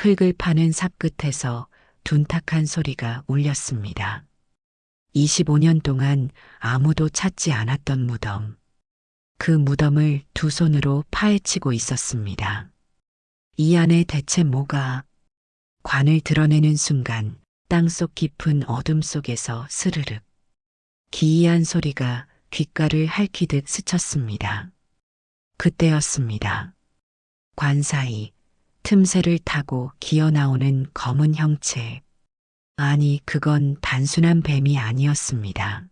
흙을 파는 삽 끝에서 둔탁한 소리가 울렸습니다. 25년 동안 아무도 찾지 않았던 무덤. 그 무덤을 두 손으로 파헤치고 있었습니다. 이 안에 대체 뭐가? 관을 드러내는 순간 땅속 깊은 어둠 속에서 스르륵 기이한 소리가 귓가를 핥히듯 스쳤습니다. 그때였습니다. 관 사이 틈새를 타고 기어나오는 검은 형체. 아니, 그건 단순한 뱀이 아니었습니다.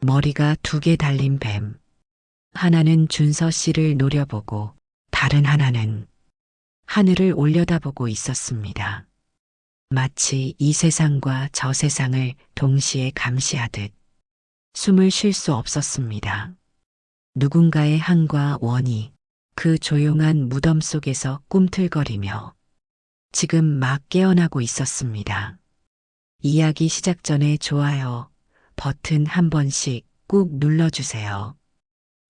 머리가 두 개 달린 뱀. 하나는 준서 씨를 노려보고 다른 하나는 하늘을 올려다보고 있었습니다. 마치 이 세상과 저 세상을 동시에 감시하듯 숨을 쉴 수 없었습니다. 누군가의 한과 원이 그 조용한 무덤 속에서 꿈틀거리며 지금 막 깨어나고 있었습니다. 이야기 시작 전에 좋아요 버튼 한 번씩 꾹 눌러주세요.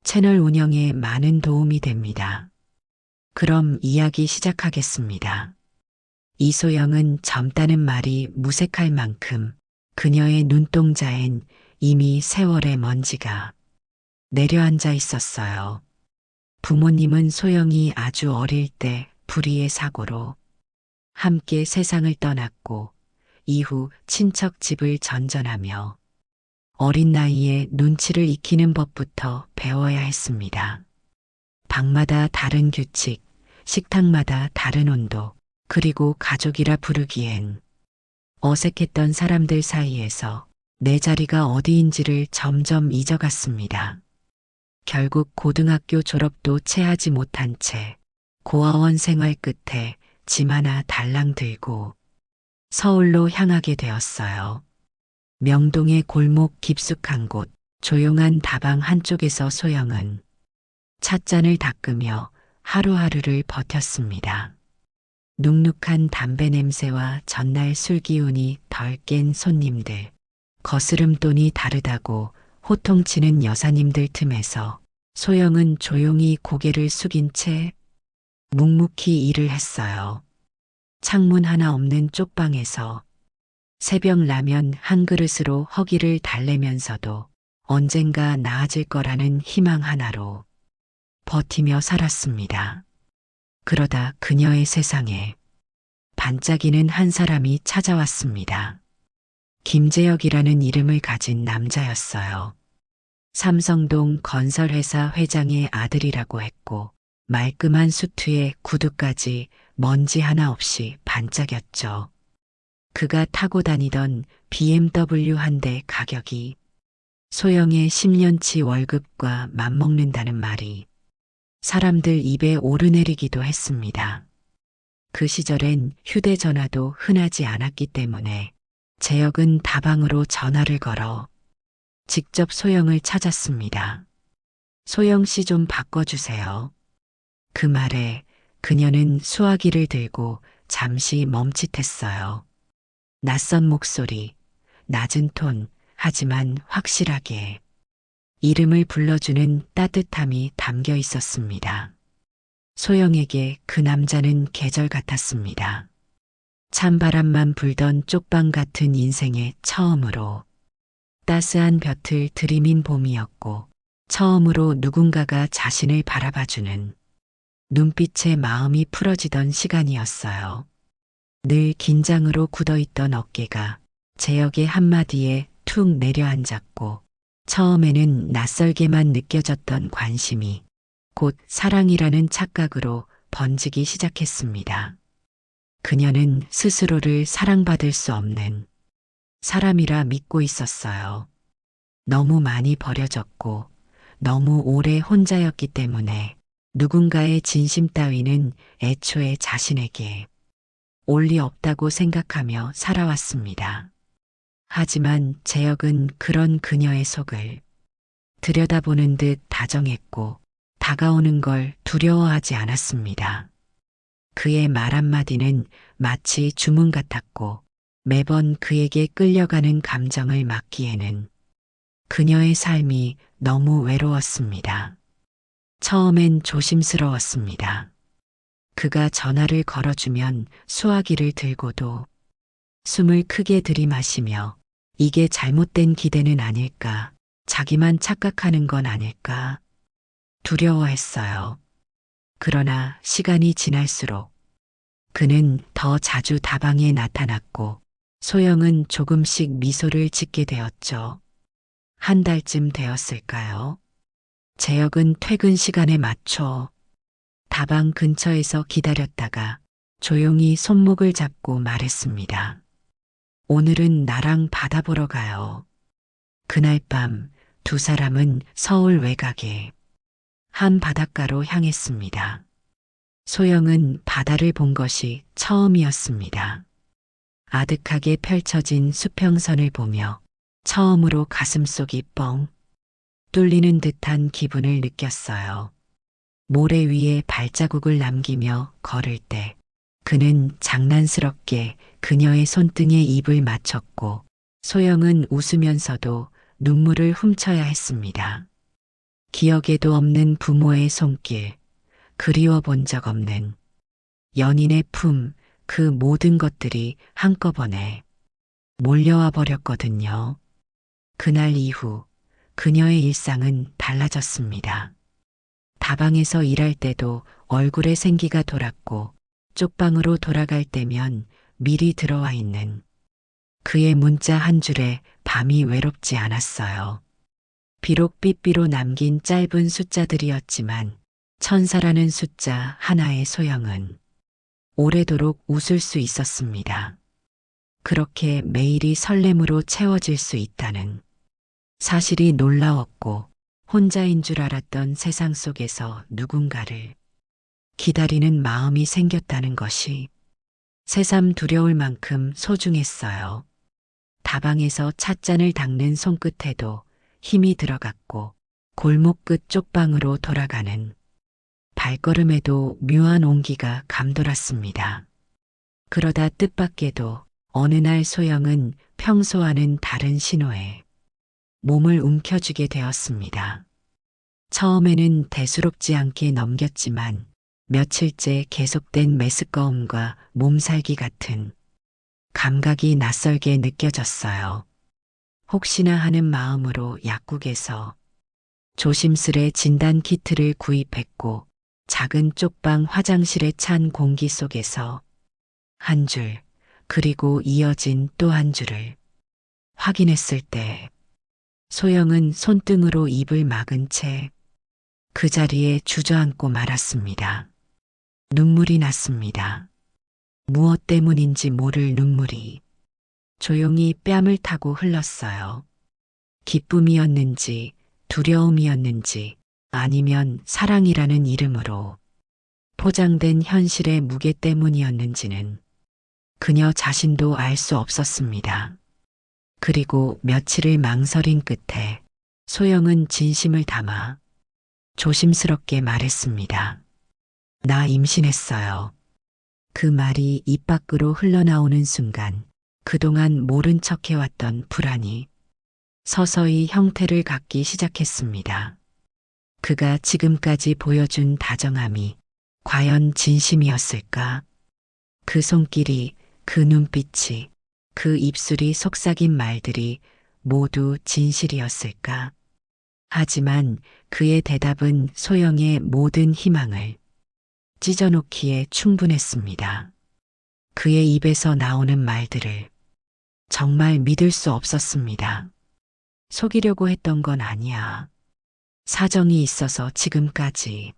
채널 운영에 많은 도움이 됩니다. 그럼 이야기 시작하겠습니다. 이소영은 젊다는 말이 무색할 만큼 그녀의 눈동자엔 이미 세월의 먼지가 내려앉아 있었어요. 부모님은 소영이 아주 어릴 때 불의의 사고로 함께 세상을 떠났고 이후 친척 집을 전전하며 어린 나이에 눈치를 익히는 법부터 배워야 했습니다. 방마다 다른 규칙, 식탁마다 다른 온도, 그리고 가족이라 부르기엔 어색했던 사람들 사이에서 내 자리가 어디인지를 점점 잊어갔습니다. 결국 고등학교 졸업도 채 하지 못한 채 고아원 생활 끝에 짐 하나 달랑 들고 서울로 향하게 되었어요. 명동의 골목 깊숙한 곳, 조용한 다방 한쪽에서 소영은 찻잔을 닦으며 하루하루를 버텼습니다. 눅눅한 담배 냄새와 전날 술 기운이 덜 깬 손님들, 거스름돈이 다르다고 호통치는 여사님들 틈에서 소영은 조용히 고개를 숙인 채 묵묵히 일을 했어요. 창문 하나 없는 쪽방에서 새벽 라면 한 그릇으로 허기를 달래면서도 언젠가 나아질 거라는 희망 하나로 버티며 살았습니다. 그러다 그녀의 세상에 반짝이는 한 사람이 찾아왔습니다. 김재혁이라는 이름을 가진 남자였어요. 삼성동 건설회사 회장의 아들이라고 했고 말끔한 수트에 구두까지 먼지 하나 없이 반짝였죠. 그가 타고 다니던 BMW 한 대 가격이 소영의 10년치 월급과 맞먹는다는 말이 사람들 입에 오르내리기도 했습니다. 그 시절엔 휴대전화도 흔하지 않았기 때문에 재혁은 다방으로 전화를 걸어 직접 소영을 찾았습니다. 소영 씨 좀 바꿔주세요. 그 말에 그녀는 수화기를 들고 잠시 멈칫했어요. 낯선 목소리, 낮은 톤, 하지만 확실하게 이름을 불러주는 따뜻함이 담겨 있었습니다. 소영에게 그 남자는 계절 같았습니다. 찬바람만 불던 쪽방 같은 인생의 처음으로 따스한 볕을 들이민 봄이었고 처음으로 누군가가 자신을 바라봐주는 눈빛에 마음이 풀어지던 시간이었어요. 늘 긴장으로 굳어있던 어깨가 재혁의 한마디에 툭 내려앉았고 처음에는 낯설게만 느껴졌던 관심이 곧 사랑이라는 착각으로 번지기 시작했습니다. 그녀는 스스로를 사랑받을 수 없는 사람이라 믿고 있었어요. 너무 많이 버려졌고 너무 오래 혼자였기 때문에 누군가의 진심 따위는 애초에 자신에게 올 리 없다고 생각하며 살아왔습니다. 하지만 재혁은 그런 그녀의 속을 들여다보는 듯 다정했고 다가오는 걸 두려워하지 않았습니다. 그의 말 한마디는 마치 주문 같았고 매번 그에게 끌려가는 감정을 막기에는 그녀의 삶이 너무 외로웠습니다. 처음엔 조심스러웠습니다. 그가 전화를 걸어주면 수화기를 들고도 숨을 크게 들이마시며 이게 잘못된 기대는 아닐까, 자기만 착각하는 건 아닐까 두려워했어요. 그러나 시간이 지날수록 그는 더 자주 다방에 나타났고 소영은 조금씩 미소를 짓게 되었죠. 한 달쯤 되었을까요? 재혁은 퇴근 시간에 맞춰 다방 근처에서 기다렸다가 조용히 손목을 잡고 말했습니다. 오늘은 나랑 바다 보러 가요. 그날 밤 두 사람은 서울 외곽의 한 바닷가로 향했습니다. 소영은 바다를 본 것이 처음이었습니다. 아득하게 펼쳐진 수평선을 보며 처음으로 가슴속이 뻥 뚫리는 듯한 기분을 느꼈어요. 모래 위에 발자국을 남기며 걸을 때 그는 장난스럽게 그녀의 손등에 입을 맞췄고 소영은 웃으면서도 눈물을 훔쳐야 했습니다. 기억에도 없는 부모의 손길, 그리워 본 적 없는 연인의 품, 그 모든 것들이 한꺼번에 몰려와 버렸거든요. 그날 이후 그녀의 일상은 달라졌습니다. 다방에서 일할 때도 얼굴에 생기가 돌았고 쪽방으로 돌아갈 때면 미리 들어와 있는 그의 문자 한 줄에 밤이 외롭지 않았어요. 비록 삐삐로 남긴 짧은 숫자들이었지만 천사라는 숫자 하나의 소영은 오래도록 웃을 수 있었습니다. 그렇게 매일이 설렘으로 채워질 수 있다는 사실이 놀라웠고 혼자인 줄 알았던 세상 속에서 누군가를 기다리는 마음이 생겼다는 것이 새삼 두려울 만큼 소중했어요. 다방에서 찻잔을 닦는 손끝에도 힘이 들어갔고 골목 끝 쪽방으로 돌아가는 발걸음에도 묘한 온기가 감돌았습니다. 그러다 뜻밖에도 어느 날 소영은 평소와는 다른 신호에 몸을 움켜쥐게 되었습니다. 처음에는 대수롭지 않게 넘겼지만 며칠째 계속된 메스꺼움과 몸살기 같은 감각이 낯설게 느껴졌어요. 혹시나 하는 마음으로 약국에서 조심스레 진단 키트를 구입했고 작은 쪽방 화장실에 찬 공기 속에서 한 줄, 그리고 이어진 또 한 줄을 확인했을 때 소영은 손등으로 입을 막은 채 그 자리에 주저앉고 말았습니다. 눈물이 났습니다. 무엇 때문인지 모를 눈물이 조용히 뺨을 타고 흘렀어요. 기쁨이었는지 두려움이었는지 아니면 사랑이라는 이름으로 포장된 현실의 무게 때문이었는지는 그녀 자신도 알 수 없었습니다. 그리고 며칠을 망설인 끝에 소영은 진심을 담아 조심스럽게 말했습니다. 나 임신했어요. 그 말이 입 밖으로 흘러나오는 순간 그동안 모른 척 해왔던 불안이 서서히 형태를 갖기 시작했습니다. 그가 지금까지 보여준 다정함이 과연 진심이었을까? 그 손길이, 그 눈빛이, 그 입술이 속삭인 말들이 모두 진실이었을까? 하지만 그의 대답은 소영의 모든 희망을 찢어놓기에 충분했습니다. 그의 입에서 나오는 말들을 정말 믿을 수 없었습니다. 속이려고 했던 건 아니야. 사정이 있어서 지금까지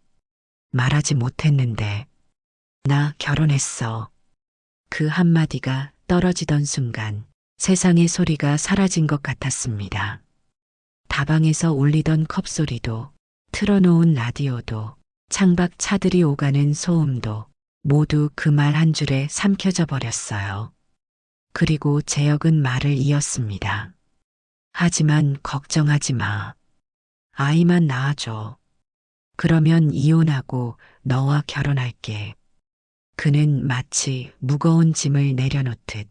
말하지 못했는데 나 결혼했어. 그 한마디가 떨어지던 순간 세상의 소리가 사라진 것 같았습니다. 다방에서 울리던 컵소리도 틀어놓은 라디오도 창밖 차들이 오가는 소음도 모두 그 말 한 줄에 삼켜져 버렸어요. 그리고 재혁은 말을 이었습니다. 하지만 걱정하지 마. 아이만 낳아줘. 그러면 이혼하고 너와 결혼할게. 그는 마치 무거운 짐을 내려놓듯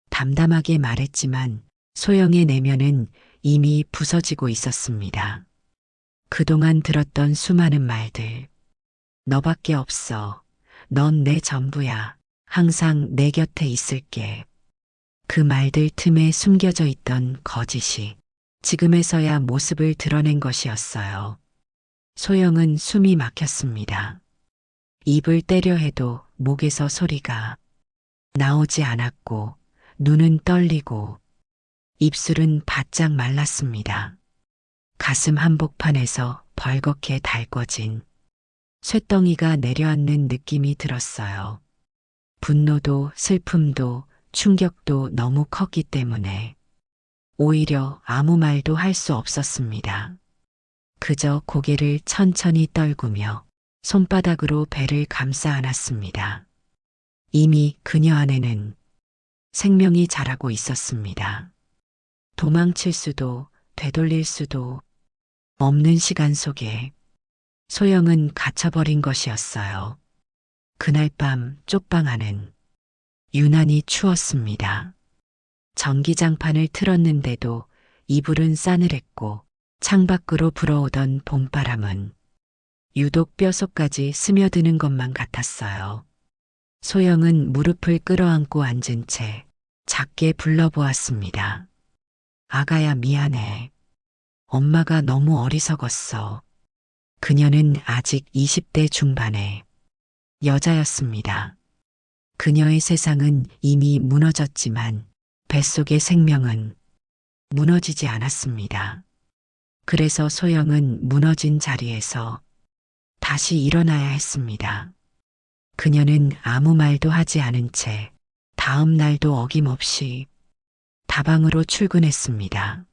담담하게 말했지만 소영의 내면은 이미 부서지고 있었습니다. 그동안 들었던 수많은 말들. 너밖에 없어. 넌 내 전부야. 항상 내 곁에 있을게. 그 말들 틈에 숨겨져 있던 거짓이 지금에서야 모습을 드러낸 것이었어요. 소영은 숨이 막혔습니다. 입을 떼려 해도 목에서 소리가 나오지 않았고 눈은 떨리고 입술은 바짝 말랐습니다. 가슴 한복판에서 벌겋게 달궈진 쇳덩이가 내려앉는 느낌이 들었어요. 분노도 슬픔도 충격도 너무 컸기 때문에 오히려 아무 말도 할 수 없었습니다. 그저 고개를 천천히 떨구며 손바닥으로 배를 감싸 안았습니다. 이미 그녀 안에는 생명이 자라고 있었습니다. 도망칠 수도 되돌릴 수도 없는 시간 속에 소영은 갇혀버린 것이었어요. 그날 밤 쪽방 안은 유난히 추웠습니다. 전기장판을 틀었는데도 이불은 싸늘했고 창밖으로 불어오던 봄바람은 유독 뼛속까지 스며드는 것만 같았어요. 소영은 무릎을 끌어안고 앉은 채 작게 불러보았습니다. 아가야 미안해. 엄마가 너무 어리석었어. 그녀는 아직 20대 중반의 여자였습니다. 그녀의 세상은 이미 무너졌지만 뱃속의 생명은 무너지지 않았습니다. 그래서 소영은 무너진 자리에서 다시 일어나야 했습니다. 그녀는 아무 말도 하지 않은 채 다음 날도 어김없이 다방으로 출근했습니다.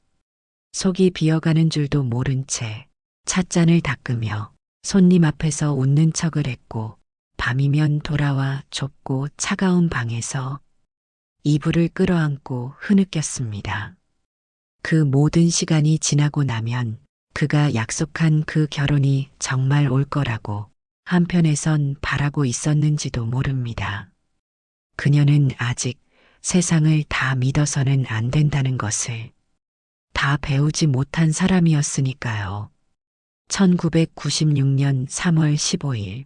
속이 비어가는 줄도 모른 채 찻잔을 닦으며 손님 앞에서 웃는 척을 했고 밤이면 돌아와 좁고 차가운 방에서 이불을 끌어안고 흐느꼈습니다. 그 모든 시간이 지나고 나면 그가 약속한 그 결혼이 정말 올 거라고 한편에선 바라고 있었는지도 모릅니다. 그녀는 아직 세상을 다 믿어서는 안 된다는 것을 다 배우지 못한 사람이었으니까요. 1996년 3월 15일.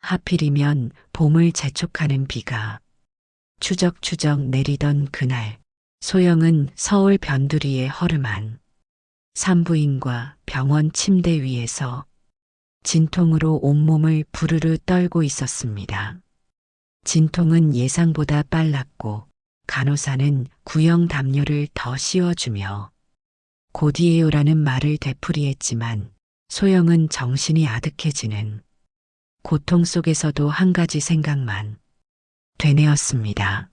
하필이면 봄을 재촉하는 비가 추적추적 내리던 그날, 소영은 서울 변두리의 허름한 산부인과 병원 침대 위에서 진통으로 온몸을 부르르 떨고 있었습니다. 진통은 예상보다 빨랐고 간호사는 구형 담요를 더 씌워주며 곧이에요라는 말을 되풀이했지만 소영은 정신이 아득해지는 고통 속에서도 한 가지 생각만 되뇌었습니다.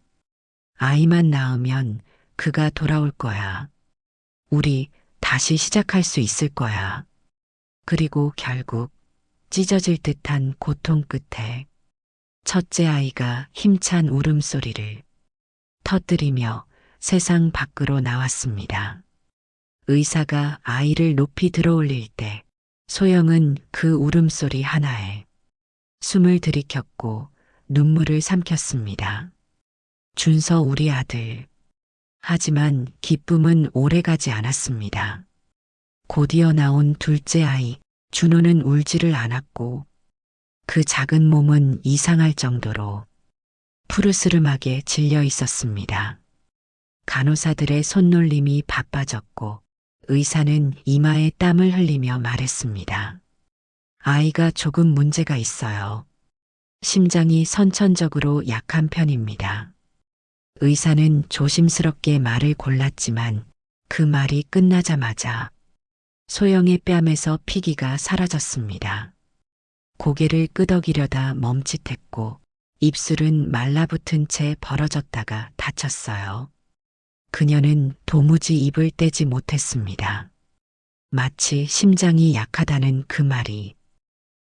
아이만 낳으면 그가 돌아올 거야. 우리 다시 시작할 수 있을 거야. 그리고 결국 찢어질 듯한 고통 끝에 첫째 아이가 힘찬 울음소리를 터뜨리며 세상 밖으로 나왔습니다. 의사가 아이를 높이 들어올릴 때 소영은 그 울음소리 하나에 숨을 들이켰고 눈물을 삼켰습니다. 준서 우리 아들. 하지만 기쁨은 오래가지 않았습니다. 곧이어 나온 둘째 아이 준호는 울지를 않았고 그 작은 몸은 이상할 정도로 푸르스름하게 질려 있었습니다. 간호사들의 손놀림이 바빠졌고 의사는 이마에 땀을 흘리며 말했습니다. 아이가 조금 문제가 있어요. 심장이 선천적으로 약한 편입니다. 의사는 조심스럽게 말을 골랐지만 그 말이 끝나자마자 소영의 뺨에서 피기가 사라졌습니다. 고개를 끄덕이려다 멈칫했고 입술은 말라붙은 채 벌어졌다가 닫혔어요. 그녀는 도무지 입을 떼지 못했습니다. 마치 심장이 약하다는 그 말이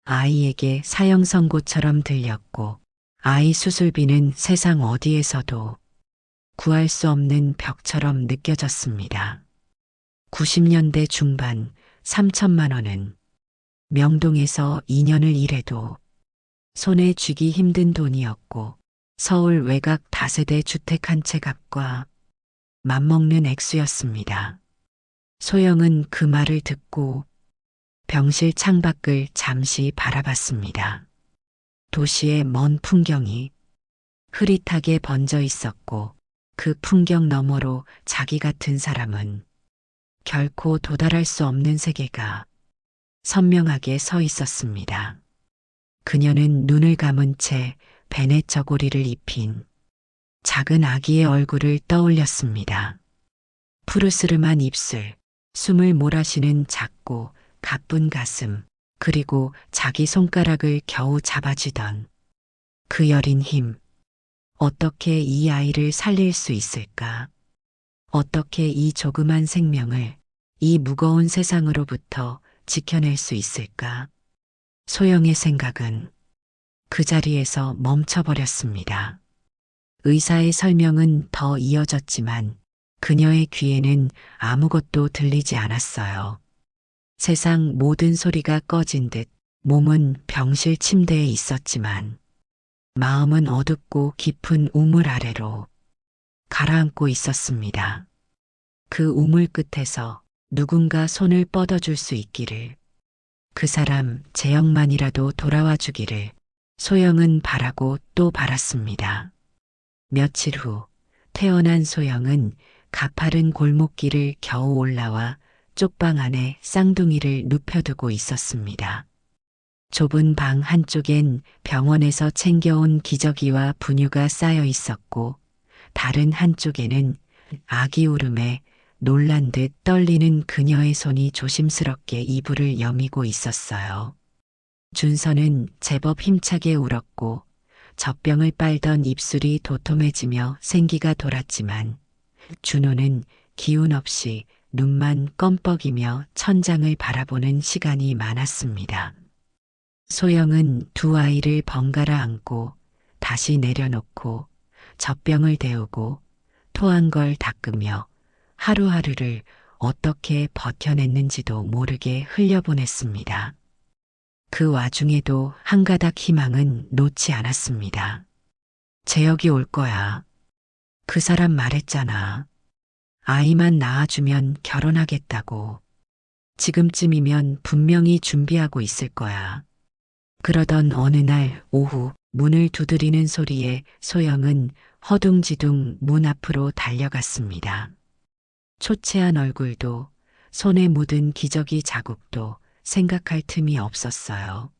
아이에게 사형 선고처럼 들렸고 아이 수술비는 세상 어디에서도 구할 수 없는 벽처럼 느껴졌습니다. 90년대 중반 3천만 원은 명동에서 2년을 일해도 손에 쥐기 힘든 돈이었고 서울 외곽 다세대 주택 한 채 값과 맞먹는 액수였습니다. 소영은 그 말을 듣고 병실 창밖을 잠시 바라봤습니다. 도시의 먼 풍경이 흐릿하게 번져 있었고 그 풍경 너머로 자기 같은 사람은 결코 도달할 수 없는 세계가 선명하게 서 있었습니다. 그녀는 눈을 감은 채 베넷 저고리를 입힌 작은 아기의 얼굴을 떠올렸습니다. 푸르스름한 입술, 숨을 몰아쉬는 작고 가쁜 가슴, 그리고 자기 손가락을 겨우 잡아쥐던 그 여린 힘. 어떻게 이 아이를 살릴 수 있을까? 어떻게 이 조그만 생명을 이 무거운 세상으로부터 지켜낼 수 있을까? 소영의 생각은 그 자리에서 멈춰버렸습니다. 의사의 설명은 더 이어졌지만 그녀의 귀에는 아무것도 들리지 않았어요. 세상 모든 소리가 꺼진 듯 몸은 병실 침대에 있었지만 마음은 어둡고 깊은 우물 아래로 가라앉고 있었습니다. 그 우물 끝에서 누군가 손을 뻗어줄 수 있기를, 그 사람 재영만이라도 돌아와 주기를 소영은 바라고 또 바랐습니다. 며칠 후 태어난 소영은 가파른 골목길을 겨우 올라와 쪽방 안에 쌍둥이를 눕혀두고 있었습니다. 좁은 방 한쪽엔 병원에서 챙겨온 기저귀와 분유가 쌓여 있었고 다른 한쪽에는 아기 울음에 놀란 듯 떨리는 그녀의 손이 조심스럽게 이불을 여미고 있었어요. 준서는 제법 힘차게 울었고 젖병을 빨던 입술이 도톰해지며 생기가 돌았지만 준호는 기운 없이 눈만 껌뻑이며 천장을 바라보는 시간이 많았습니다. 소영은 두 아이를 번갈아 안고 다시 내려놓고 젖병을 데우고 토한 걸 닦으며 하루하루를 어떻게 버텨냈는지도 모르게 흘려보냈습니다. 그 와중에도 한 가닥 희망은 놓지 않았습니다. 재혁이 올 거야. 그 사람 말했잖아. 아이만 낳아주면 결혼하겠다고. 지금쯤이면 분명히 준비하고 있을 거야. 그러던 어느 날 오후 문을 두드리는 소리에 소영은 허둥지둥 문 앞으로 달려갔습니다. 초췌한 얼굴도 손에 묻은 기저귀 자국도 생각할 틈이 없었어요.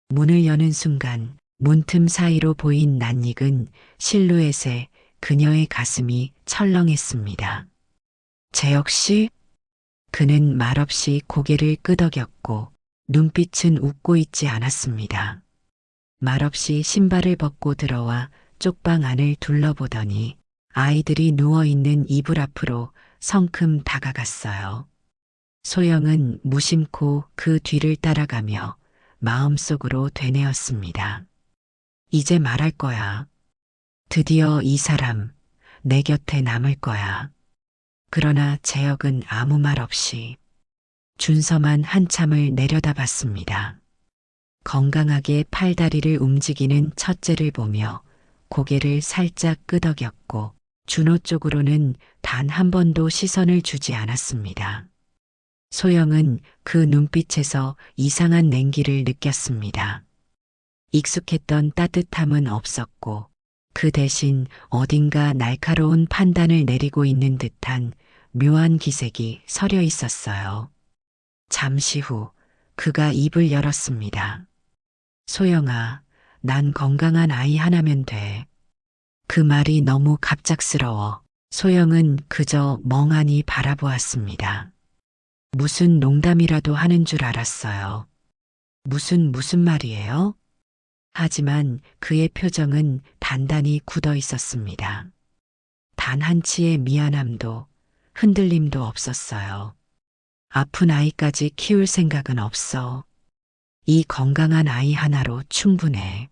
문을 여는 순간 문틈 사이로 보인 낯익은 실루엣에 그녀의 가슴이 철렁했습니다. 재혁 씨? 그는 말없이 고개를 끄덕였고 눈빛은 웃고 있지 않았습니다. 말없이 신발을 벗고 들어와 쪽방 안을 둘러보더니 아이들이 누워있는 이불 앞으로 성큼 다가갔어요. 소영은 무심코 그 뒤를 따라가며 마음속으로 되뇌었습니다. 이제 말할 거야. 드디어 이 사람 내 곁에 남을 거야. 그러나 재혁은 아무 말 없이 준서만 한참을 내려다봤습니다. 건강하게 팔다리를 움직이는 첫째를 보며 고개를 살짝 끄덕였고 준호 쪽으로는 단 한 번도 시선을 주지 않았습니다. 소영은 그 눈빛에서 이상한 냉기를 느꼈습니다. 익숙했던 따뜻함은 없었고 그 대신 어딘가 날카로운 판단을 내리고 있는 듯한 묘한 기색이 서려 있었어요. 잠시 후 그가 입을 열었습니다. 소영아, 난 건강한 아이 하나면 돼. 그 말이 너무 갑작스러워 소영은 그저 멍하니 바라보았습니다. 무슨 농담이라도 하는 줄 알았어요. 무슨 말이에요? 하지만 그의 표정은 단단히 굳어 있었습니다. 단 한치의 미안함도 흔들림도 없었어요. 아픈 아이까지 키울 생각은 없어. 이 건강한 아이 하나로 충분해.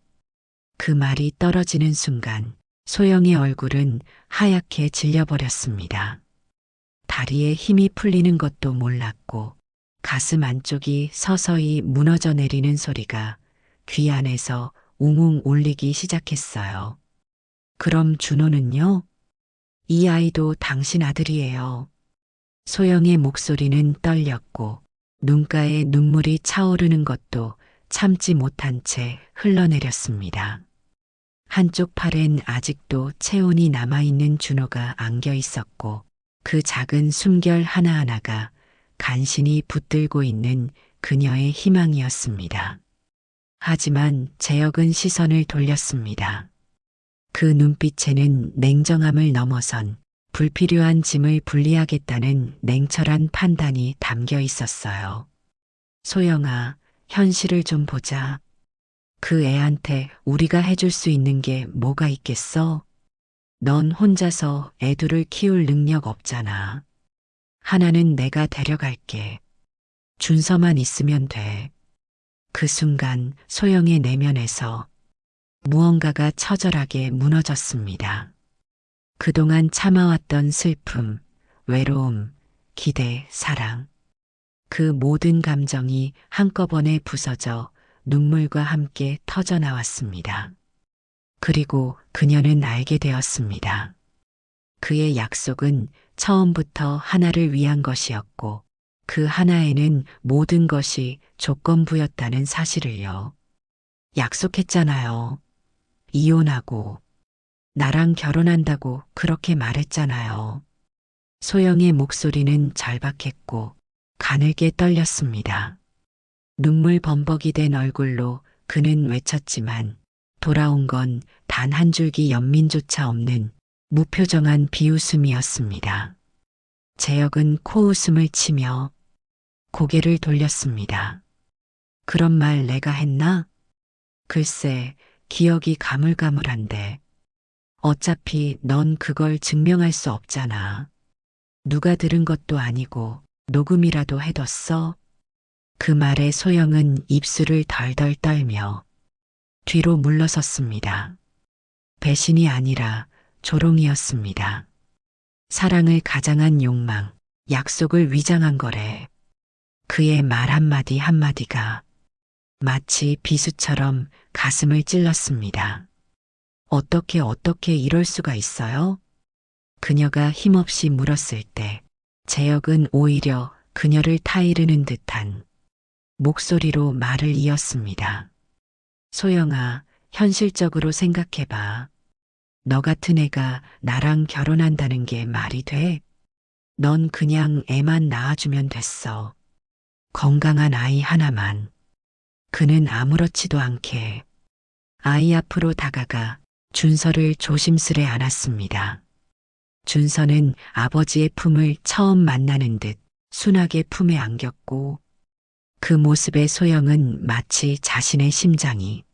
그 말이 떨어지는 순간 소영의 얼굴은 하얗게 질려버렸습니다. 다리에 힘이 풀리는 것도 몰랐고 가슴 안쪽이 서서히 무너져 내리는 소리가 귀 안에서 웅웅 울리기 시작했어요. 그럼 준호는요? 이 아이도 당신 아들이에요. 소영의 목소리는 떨렸고 눈가에 눈물이 차오르는 것도 참지 못한 채 흘러내렸습니다. 한쪽 팔엔 아직도 체온이 남아있는 준호가 안겨 있었고 그 작은 숨결 하나하나가 간신히 붙들고 있는 그녀의 희망이었습니다. 하지만 재혁은 시선을 돌렸습니다. 그 눈빛에는 냉정함을 넘어선 불필요한 짐을 분리하겠다는 냉철한 판단이 담겨 있었어요. 소영아, 현실을 좀 보자. 그 애한테 우리가 해줄 수 있는 게 뭐가 있겠어? 넌 혼자서 애들을 키울 능력 없잖아. 하나는 내가 데려갈게. 준서만 있으면 돼. 그 순간 소영의 내면에서 무언가가 처절하게 무너졌습니다. 그동안 참아왔던 슬픔, 외로움, 기대, 사랑. 그 모든 감정이 한꺼번에 부서져 눈물과 함께 터져 나왔습니다. 그리고 그녀는 알게 되었습니다. 그의 약속은 처음부터 하나를 위한 것이었고 그 하나에는 모든 것이 조건부였다는 사실을요. 약속했잖아요. 이혼하고 나랑 결혼한다고 그렇게 말했잖아요. 소영의 목소리는 절박했고 가늘게 떨렸습니다. 눈물 범벅이 된 얼굴로 그는 외쳤지만 돌아온 건 단 한 줄기 연민조차 없는 무표정한 비웃음이었습니다. 재혁은 코웃음을 치며 고개를 돌렸습니다. 그런 말 내가 했나? 글쎄, 기억이 가물가물한데. 어차피 넌 그걸 증명할 수 없잖아. 누가 들은 것도 아니고 녹음이라도 해뒀어? 그 말에 소영은 입술을 덜덜 떨며 뒤로 물러섰습니다. 배신이 아니라 조롱이었습니다. 사랑을 가장한 욕망, 약속을 위장한 거래. 그의 말 한마디 한마디가 마치 비수처럼 가슴을 찔렀습니다. 어떻게 이럴 수가 있어요? 그녀가 힘없이 물었을 때 재혁은 오히려 그녀를 타이르는 듯한 목소리로 말을 이었습니다. 소영아, 현실적으로 생각해봐. 너 같은 애가 나랑 결혼한다는 게 말이 돼? 넌 그냥 애만 낳아주면 됐어. 건강한 아이 하나만. 그는 아무렇지도 않게 아이 앞으로 다가가 준서를 조심스레 안았습니다. 준서는 아버지의 품을 처음 만나는 듯 순하게 품에 안겼고 그 모습에 소영은 마치 자신의 심장이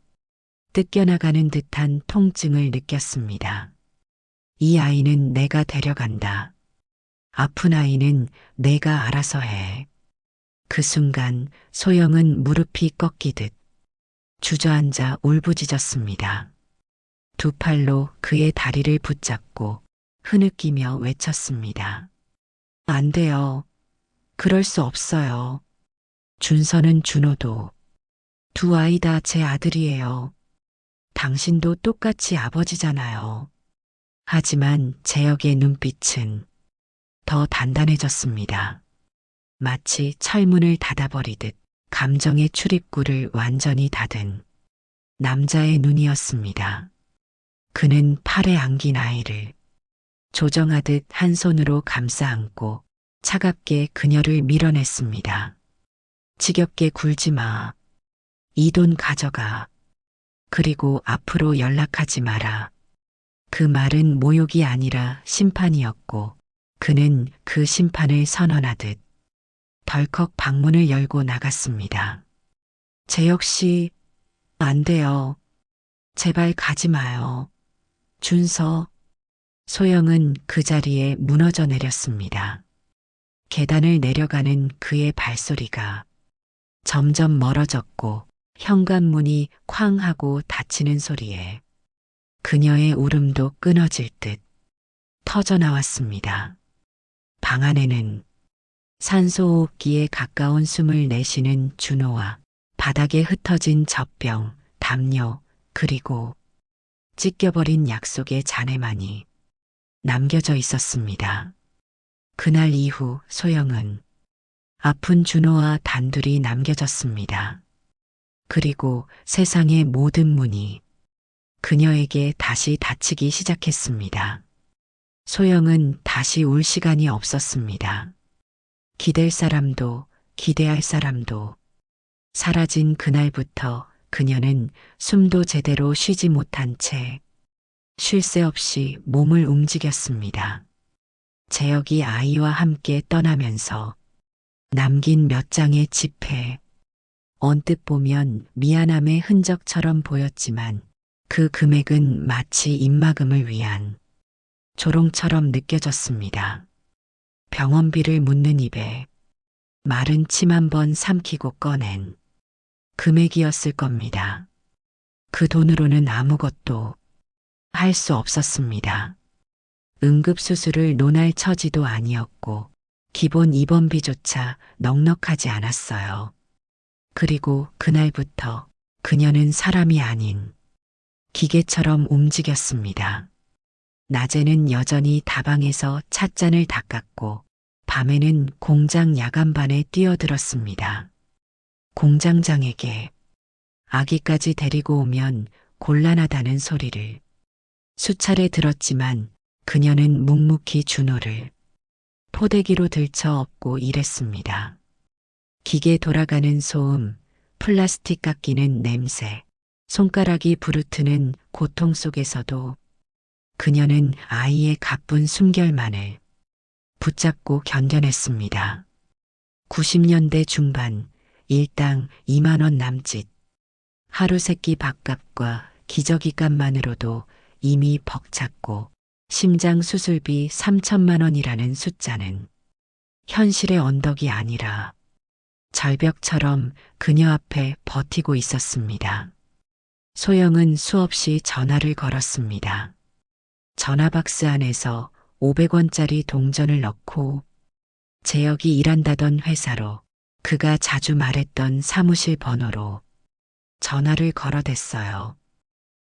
뜯겨나가는 듯한 통증을 느꼈습니다. 이 아이는 내가 데려간다. 아픈 아이는 내가 알아서 해. 그 순간 소영은 무릎이 꺾이듯 주저앉아 울부짖었습니다. 두 팔로 그의 다리를 붙잡고 흐느끼며 외쳤습니다. 안 돼요. 그럴 수 없어요. 준서는 준호도 두 아이 다 제 아들이에요. 당신도 똑같이 아버지잖아요. 하지만 재혁의 눈빛은 더 단단해졌습니다. 마치 철문을 닫아버리듯 감정의 출입구를 완전히 닫은 남자의 눈이었습니다. 그는 팔에 안긴 아이를 조정하듯 한 손으로 감싸 안고 차갑게 그녀를 밀어냈습니다. 지겹게 굴지 마. 이 돈 가져가. 그리고 앞으로 연락하지 마라. 그 말은 모욕이 아니라 심판이었고 그는 그 심판을 선언하듯 덜컥 방문을 열고 나갔습니다. 재혁 씨, 안 돼요. 제발 가지 마요. 준서. 소영은 그 자리에 무너져 내렸습니다. 계단을 내려가는 그의 발소리가 점점 멀어졌고 현관문이 쾅 하고 닫히는 소리에 그녀의 울음도 끊어질 듯 터져 나왔습니다. 방 안에는 산소호흡기에 가까운 숨을 내쉬는 준호와 바닥에 흩어진 젖병, 담요, 그리고 찢겨버린 약속의 잔해만이 남겨져 있었습니다. 그날 이후 소영은 아픈 준호와 단둘이 남겨졌습니다. 그리고 세상의 모든 문이 그녀에게 다시 닫히기 시작했습니다. 소영은 다시 울 시간이 없었습니다. 기댈 사람도 기대할 사람도 사라진 그날부터 그녀는 숨도 제대로 쉬지 못한 채 쉴 새 없이 몸을 움직였습니다. 재혁이 아이와 함께 떠나면서 남긴 몇 장의 지폐, 언뜻 보면 미안함의 흔적처럼 보였지만 그 금액은 마치 입막음을 위한 조롱처럼 느껴졌습니다. 병원비를 묻는 입에 마른 침 한 번 삼키고 꺼낸 금액이었을 겁니다. 그 돈으로는 아무것도 할 수 없었습니다. 응급수술을 논할 처지도 아니었고 기본 입원비조차 넉넉하지 않았어요. 그리고 그날부터 그녀는 사람이 아닌 기계처럼 움직였습니다. 낮에는 여전히 다방에서 찻잔을 닦았고 밤에는 공장 야간반에 뛰어들었습니다. 공장장에게 아기까지 데리고 오면 곤란하다는 소리를 수차례 들었지만 그녀는 묵묵히 준호를 포대기로 들쳐 업고 일했습니다. 기계 돌아가는 소음, 플라스틱 깎이는 냄새, 손가락이 부르트는 고통 속에서도 그녀는 아이의 가쁜 숨결만을 붙잡고 견뎌냈습니다. 90년대 중반 일당 2만 원 남짓, 하루 세끼 밥값과 기저귀값만으로도 이미 벅찼고 심장 수술비 3천만 원이라는 숫자는 현실의 언덕이 아니라 절벽처럼 그녀 앞에 버티고 있었습니다. 소영은 수없이 전화를 걸었습니다. 전화박스 안에서 500원짜리 동전을 넣고 재혁이 일한다던 회사로 그가 자주 말했던 사무실 번호로 전화를 걸어댔어요.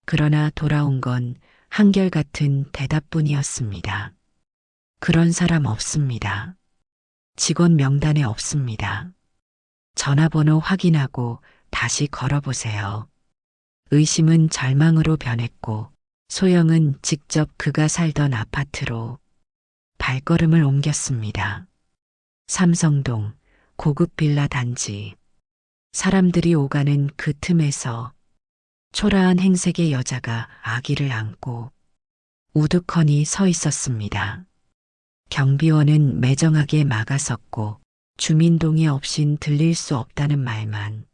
그러나 돌아온 건 한결같은 대답뿐이었습니다. 그런 사람 없습니다. 직원 명단에 없습니다. 전화번호 확인하고 다시 걸어보세요. 의심은 절망으로 변했고 소영은 직접 그가 살던 아파트로 발걸음을 옮겼습니다. 삼성동 고급 빌라 단지. 사람들이 오가는 그 틈에서 초라한 행색의 여자가 아기를 안고 우두커니 서 있었습니다. 경비원은 매정하게 막아섰고 주민동의 없인 들릴 수 없다는 말만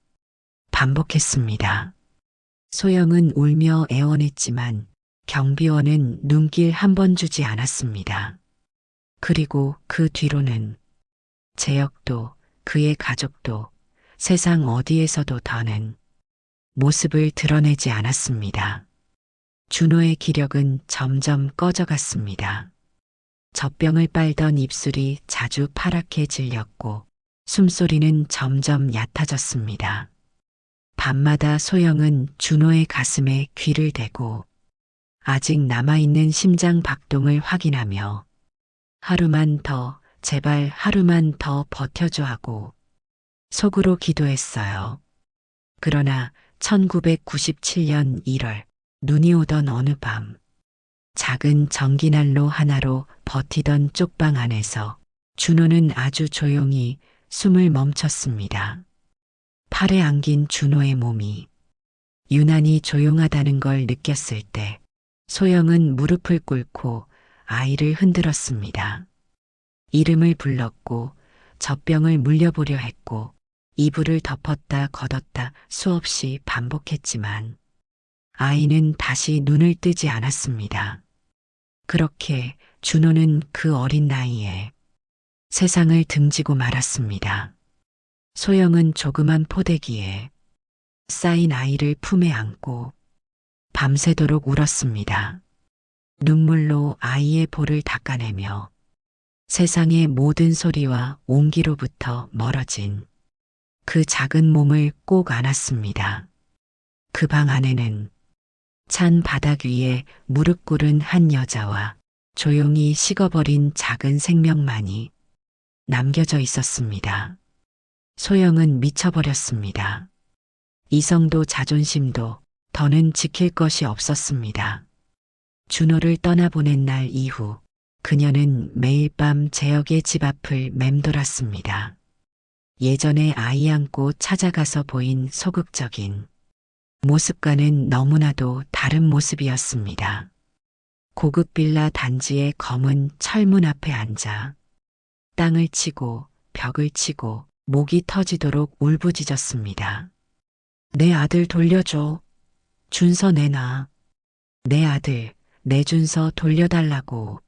반복했습니다. 소영은 울며 애원했지만 경비원은 눈길 한 번 주지 않았습니다. 그리고 그 뒤로는 재혁도 그의 가족도 세상 어디에서도 더는 모습을 드러내지 않았습니다. 준호의 기력은 점점 꺼져갔습니다. 젖병을 빨던 입술이 자주 파랗게 질렸고 숨소리는 점점 얕아졌습니다. 밤마다 소영은 준호의 가슴에 귀를 대고 아직 남아있는 심장 박동을 확인하며 하루만 더, 제발 하루만 더 버텨줘 하고 속으로 기도했어요. 그러나 1997년 1월 눈이 오던 어느 밤 작은 전기난로 하나로 버티던 쪽방 안에서 준호는 아주 조용히 숨을 멈췄습니다. 팔에 안긴 준호의 몸이 유난히 조용하다는 걸 느꼈을 때 소영은 무릎을 꿇고 아이를 흔들었습니다. 이름을 불렀고 젖병을 물려보려 했고 이불을 덮었다 걷었다 수없이 반복했지만 아이는 다시 눈을 뜨지 않았습니다. 그렇게 준호는 그 어린 나이에 세상을 등지고 말았습니다. 소영은 조그만 포대기에 쌓인 아이를 품에 안고 밤새도록 울었습니다. 눈물로 아이의 볼을 닦아내며 세상의 모든 소리와 온기로부터 멀어진 그 작은 몸을 꼭 안았습니다. 그 방 안에는 찬 바닥 위에 무릎 꿇은 한 여자와 조용히 식어버린 작은 생명만이 남겨져 있었습니다. 소영은 미쳐버렸습니다. 이성도 자존심도 더는 지킬 것이 없었습니다. 준호를 떠나보낸 날 이후 그녀는 매일 밤 재혁의 집 앞을 맴돌았습니다. 예전에 아이 안고 찾아가서 보인 소극적인 모습과는 너무나도 다른 모습이었습니다. 고급 빌라 단지의 검은 철문 앞에 앉아 땅을 치고 벽을 치고 목이 터지도록 울부짖었습니다. 내 아들 돌려줘. 준서 내놔. 내 아들, 내 준서 돌려달라고.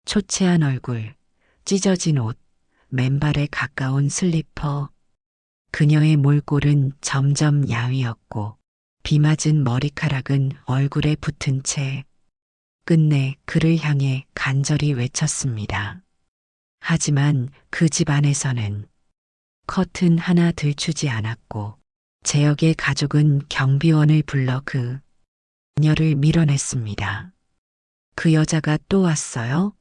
초췌한 얼굴, 찢어진 옷, 맨발에 가까운 슬리퍼. 그녀의 몰골은 점점 야위었고 비 맞은 머리카락은 얼굴에 붙은 채 끝내 그를 향해 간절히 외쳤습니다. 하지만 그 집 안에서는 커튼 하나 들추지 않았고 재혁의 가족은 경비원을 불러 그녀를 밀어냈습니다. 그 여자가 또 왔어요?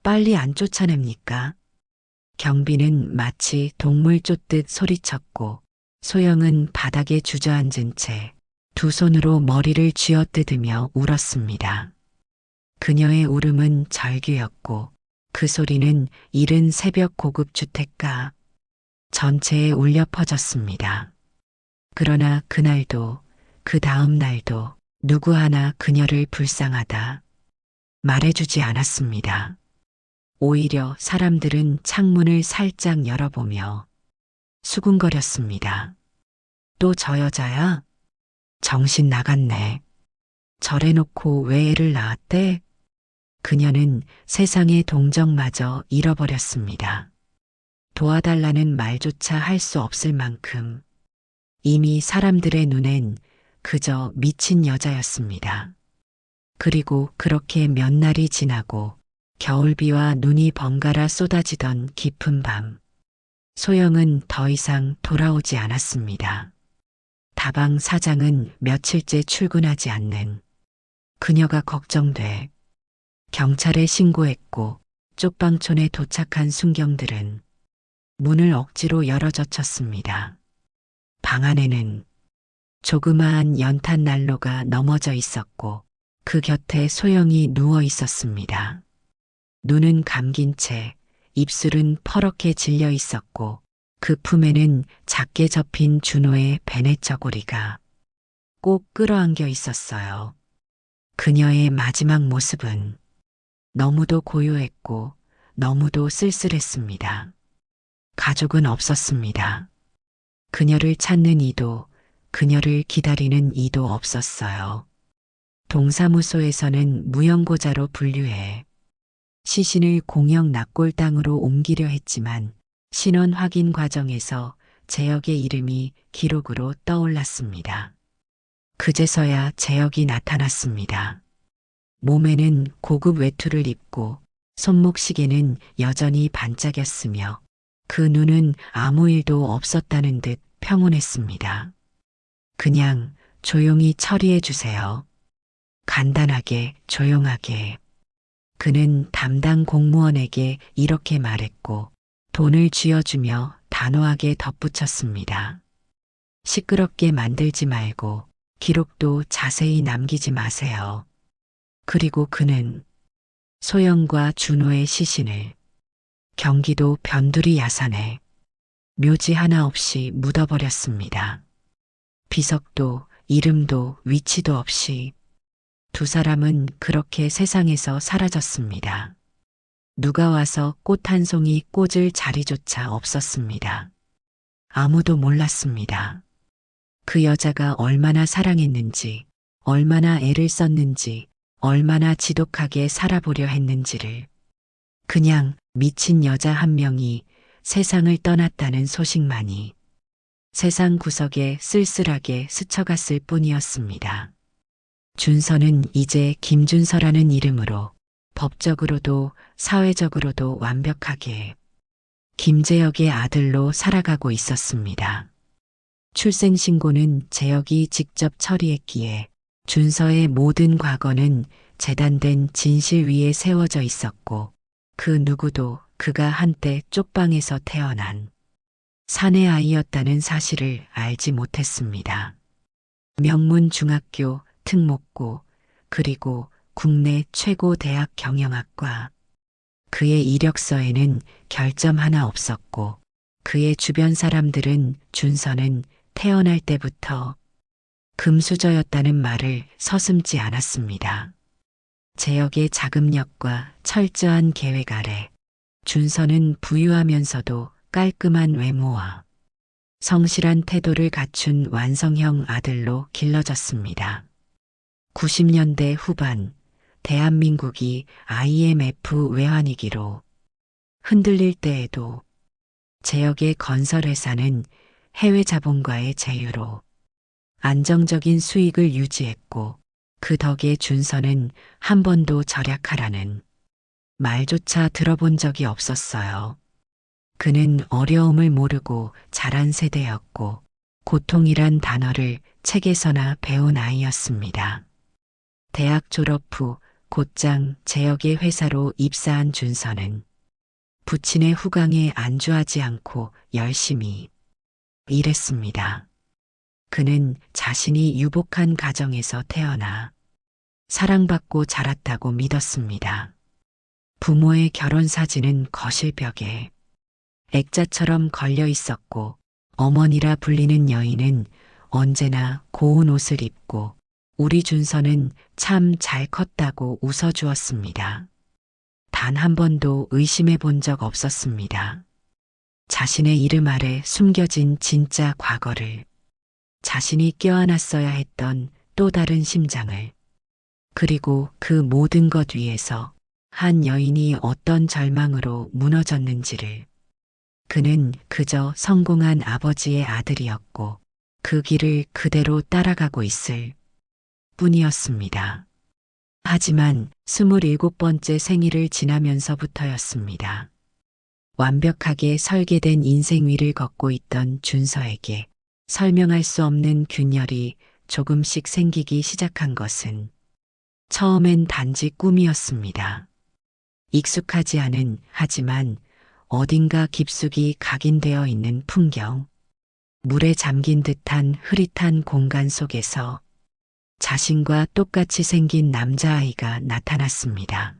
빨리 안 쫓아냅니까? 경비는 마치 동물 쫓듯 소리쳤고 소영은 바닥에 주저앉은 채 두 손으로 머리를 쥐어뜯으며 울었습니다. 그녀의 울음은 절규였고 그 소리는 이른 새벽 고급 주택가 전체에 울려 퍼졌습니다. 그러나 그날도 그 다음 날도 누구 하나 그녀를 불쌍하다 말해주지 않았습니다. 오히려 사람들은 창문을 살짝 열어보며 수군거렸습니다. 또 저 여자야? 정신 나갔네. 저래놓고 왜 애를 낳았대? 그녀는 세상의 동정마저 잃어버렸습니다. 도와달라는 말조차 할 수 없을 만큼 이미 사람들의 눈엔 그저 미친 여자였습니다. 그리고 그렇게 몇 날이 지나고 겨울비와 눈이 번갈아 쏟아지던 깊은 밤, 소영은 더 이상 돌아오지 않았습니다. 다방 사장은 며칠째 출근하지 않는 그녀가 걱정돼 경찰에 신고했고 쪽방촌에 도착한 순경들은 문을 억지로 열어젖혔습니다. 방 안에는 조그마한 연탄 난로가 넘어져 있었고 그 곁에 소영이 누워 있었습니다. 눈은 감긴 채 입술은 퍼렇게 질려 있었고 그 품에는 작게 접힌 준호의 베넷저고리가 꼭 끌어안겨 있었어요. 그녀의 마지막 모습은 너무도 고요했고 너무도 쓸쓸했습니다. 가족은 없었습니다. 그녀를 찾는 이도, 그녀를 기다리는 이도 없었어요. 동사무소에서는 무용고자로 분류해 시신을 공영 납골당으로 옮기려 했지만 신원 확인 과정에서 재혁의 이름이 기록으로 떠올랐습니다. 그제서야 재혁이 나타났습니다. 몸에는 고급 외투를 입고 손목시계는 여전히 반짝였으며 그 눈은 아무 일도 없었다는 듯 평온했습니다. 그냥 조용히 처리해 주세요. 간단하게, 조용하게. 그는 담당 공무원에게 이렇게 말했고 돈을 쥐어주며 단호하게 덧붙였습니다. 시끄럽게 만들지 말고 기록도 자세히 남기지 마세요. 그리고 그는 소영과 준호의 시신을 경기도 변두리 야산에 묘지 하나 없이 묻어버렸습니다. 비석도 이름도 위치도 없이 두 사람은 그렇게 세상에서 사라졌습니다. 누가 와서 꽃 한 송이 꽂을 자리조차 없었습니다. 아무도 몰랐습니다. 그 여자가 얼마나 사랑했는지, 얼마나 애를 썼는지, 얼마나 지독하게 살아보려 했는지를. 그냥 미친 여자 한 명이 세상을 떠났다는 소식만이 세상 구석에 쓸쓸하게 스쳐갔을 뿐이었습니다. 준서는 이제 김준서라는 이름으로 법적으로도 사회적으로도 완벽하게 김재혁의 아들로 살아가고 있었습니다. 출생신고는 재혁이 직접 처리했기에 준서의 모든 과거는 재단된 진실 위에 세워져 있었고 그 누구도 그가 한때 쪽방에서 태어난 사내 아이였다는 사실을 알지 못했습니다. 명문 중학교, 특목고, 그리고 국내 최고 대학 경영학과. 그의 이력서에는 결점 하나 없었고, 그의 주변 사람들은 준서는 태어날 때부터 금수저였다는 말을 서슴지 않았습니다. 재역의 자금력과 철저한 계획 아래 준서는 부유하면서도 깔끔한 외모와 성실한 태도를 갖춘 완성형 아들로 길러졌습니다. 90년대 후반 대한민국이 IMF 외환위기로 흔들릴 때에도 재역의 건설회사는 해외 자본과의 제휴로 안정적인 수익을 유지했고 그 덕에 준서는 한 번도 절약하라는 말조차 들어본 적이 없었어요. 그는 어려움을 모르고 자란 세대였고 고통이란 단어를 책에서나 배운 아이였습니다. 대학 졸업 후 곧장 재역의 회사로 입사한 준서는 부친의 후광에 안주하지 않고 열심히 일했습니다. 그는 자신이 유복한 가정에서 태어나 사랑받고 자랐다고 믿었습니다. 부모의 결혼 사진은 거실벽에 액자처럼 걸려 있었고 어머니라 불리는 여인은 언제나 고운 옷을 입고 우리 준서는 참 잘 컸다고 웃어주었습니다. 단 한 번도 의심해 본 적 없었습니다. 자신의 이름 아래 숨겨진 진짜 과거를, 자신이 껴안았어야 했던 또 다른 심장을, 그리고 그 모든 것 위에서 한 여인이 어떤 절망으로 무너졌는지를. 그는 그저 성공한 아버지의 아들이었고 그 길을 그대로 따라가고 있을 뿐이었습니다. 하지만 27번째 생일을 지나면서부터였습니다. 완벽하게 설계된 인생 위를 걷고 있던 준서에게 설명할 수 없는 균열이 조금씩 생기기 시작한 것은 처음엔 단지 꿈이었습니다. 익숙하지 않은, 하지만 어딘가 깊숙이 각인되어 있는 풍경, 물에 잠긴 듯한 흐릿한 공간 속에서 자신과 똑같이 생긴 남자아이가 나타났습니다.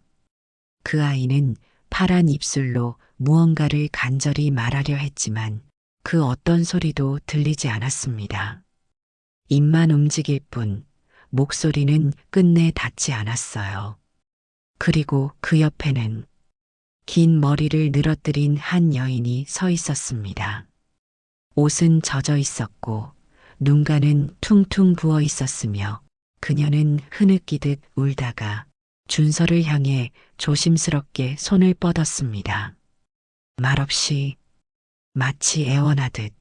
그 아이는 파란 입술로 무언가를 간절히 말하려 했지만 그 어떤 소리도 들리지 않았습니다. 입만 움직일 뿐 목소리는 끝내 닿지 않았어요. 그리고 그 옆에는 긴 머리를 늘어뜨린 한 여인이 서 있었습니다. 옷은 젖어 있었고 눈가는 퉁퉁 부어 있었으며 그녀는 흐느끼듯 울다가 준서를 향해 조심스럽게 손을 뻗었습니다. 말없이, 마치 애원하듯.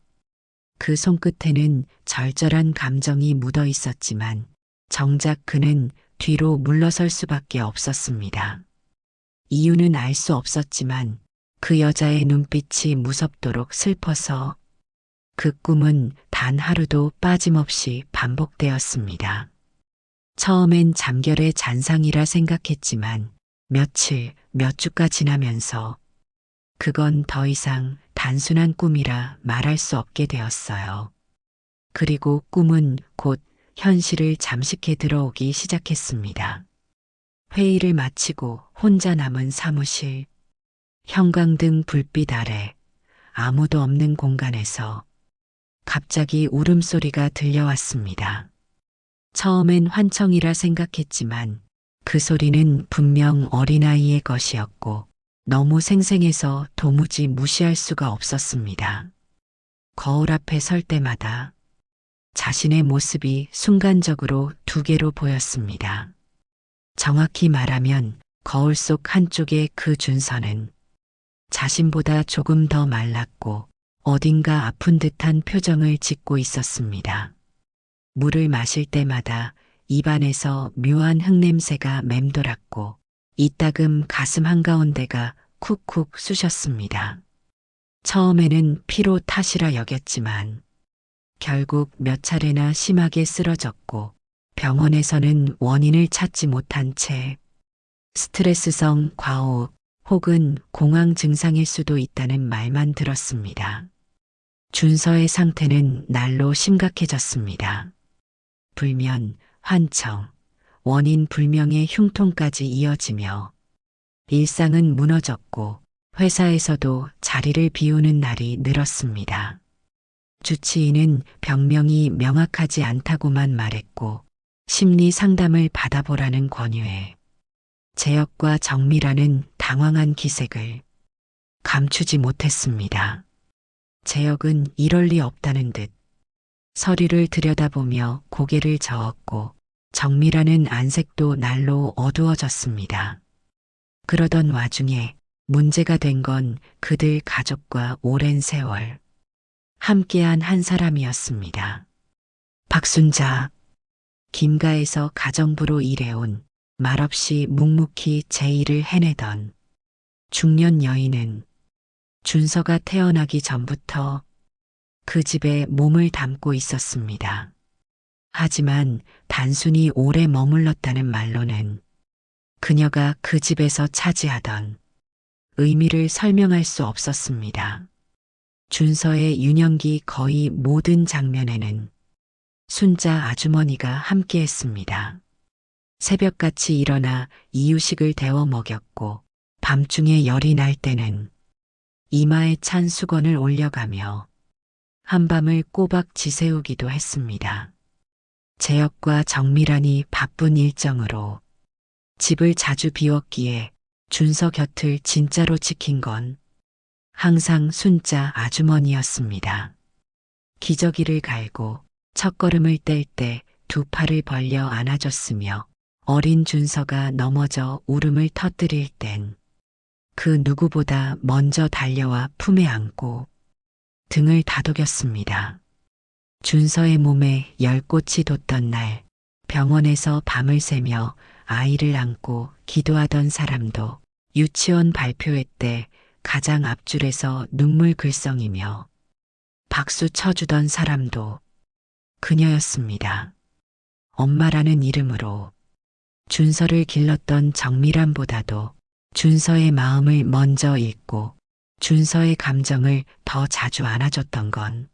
그 손끝에는 절절한 감정이 묻어 있었지만 정작 그는 뒤로 물러설 수밖에 없었습니다. 이유는 알 수 없었지만 그 여자의 눈빛이 무섭도록 슬퍼서 그 꿈은 단 하루도 빠짐없이 반복되었습니다. 처음엔 잠결의 잔상이라 생각했지만 며칠, 몇 주가 지나면서 그건 더 이상 단순한 꿈이라 말할 수 없게 되었어요. 그리고 꿈은 곧 현실을 잠식해 들어오기 시작했습니다. 회의를 마치고 혼자 남은 사무실, 형광등 불빛 아래 아무도 없는 공간에서 갑자기 울음소리가 들려왔습니다. 처음엔 환청이라 생각했지만 그 소리는 분명 어린아이의 것이었고 너무 생생해서 도무지 무시할 수가 없었습니다. 거울 앞에 설 때마다 자신의 모습이 순간적으로 두 개로 보였습니다. 정확히 말하면 거울 속 한쪽의 그 준서는 자신보다 조금 더 말랐고 어딘가 아픈 듯한 표정을 짓고 있었습니다. 물을 마실 때마다 입안에서 묘한 흙냄새가 맴돌았고 이따금 가슴 한가운데가 쿡쿡 쑤셨습니다. 처음에는 피로 탓이라 여겼지만 결국 몇 차례나 심하게 쓰러졌고 병원에서는 원인을 찾지 못한 채 스트레스성 과호흡 혹은 공황 증상일 수도 있다는 말만 들었습니다. 준서의 상태는 날로 심각해졌습니다. 불면, 환청, 원인 불명의 흉통까지 이어지며 일상은 무너졌고 회사에서도 자리를 비우는 날이 늘었습니다. 주치의는 병명이 명확하지 않다고만 말했고 심리 상담을 받아보라는 권유에 재혁과 정미라는 당황한 기색을 감추지 못했습니다. 재혁은 이럴 리 없다는 듯 서류를 들여다보며 고개를 저었고 정미라는 안색도 날로 어두워졌습니다. 그러던 와중에 문제가 된 건 그들 가족과 오랜 세월 함께한 한 사람이었습니다. 박순자. 김가에서 가정부로 일해온 말없이 묵묵히 제 일을 해내던 중년 여인은 준서가 태어나기 전부터 그 집에 몸을 담고 있었습니다. 하지만 단순히 오래 머물렀다는 말로는 그녀가 그 집에서 차지하던 의미를 설명할 수 없었습니다. 준서의 유년기 거의 모든 장면에는 순자 아주머니가 함께했습니다. 새벽같이 일어나 이유식을 데워 먹였고 밤중에 열이 날 때는 이마에 찬 수건을 올려가며 한밤을 꼬박 지새우기도 했습니다. 재혁과 정미란이 바쁜 일정으로 집을 자주 비웠기에 준서 곁을 진짜로 지킨 건 항상 순자 아주머니였습니다. 기저귀를 갈고 첫걸음을 뗄 때 두 팔을 벌려 안아줬으며 어린 준서가 넘어져 울음을 터뜨릴 땐 그 누구보다 먼저 달려와 품에 안고 등을 다독였습니다. 준서의 몸에 열꽃이 돋던 날 병원에서 밤을 새며 아이를 안고 기도하던 사람도 유치원 발표회 때 가장 앞줄에서 눈물 글썽이며 박수 쳐주던 사람도 그녀였습니다. 엄마라는 이름으로 준서를 길렀던 정미란보다도 준서의 마음을 먼저 읽고 준서의 감정을 더 자주 안아줬던 건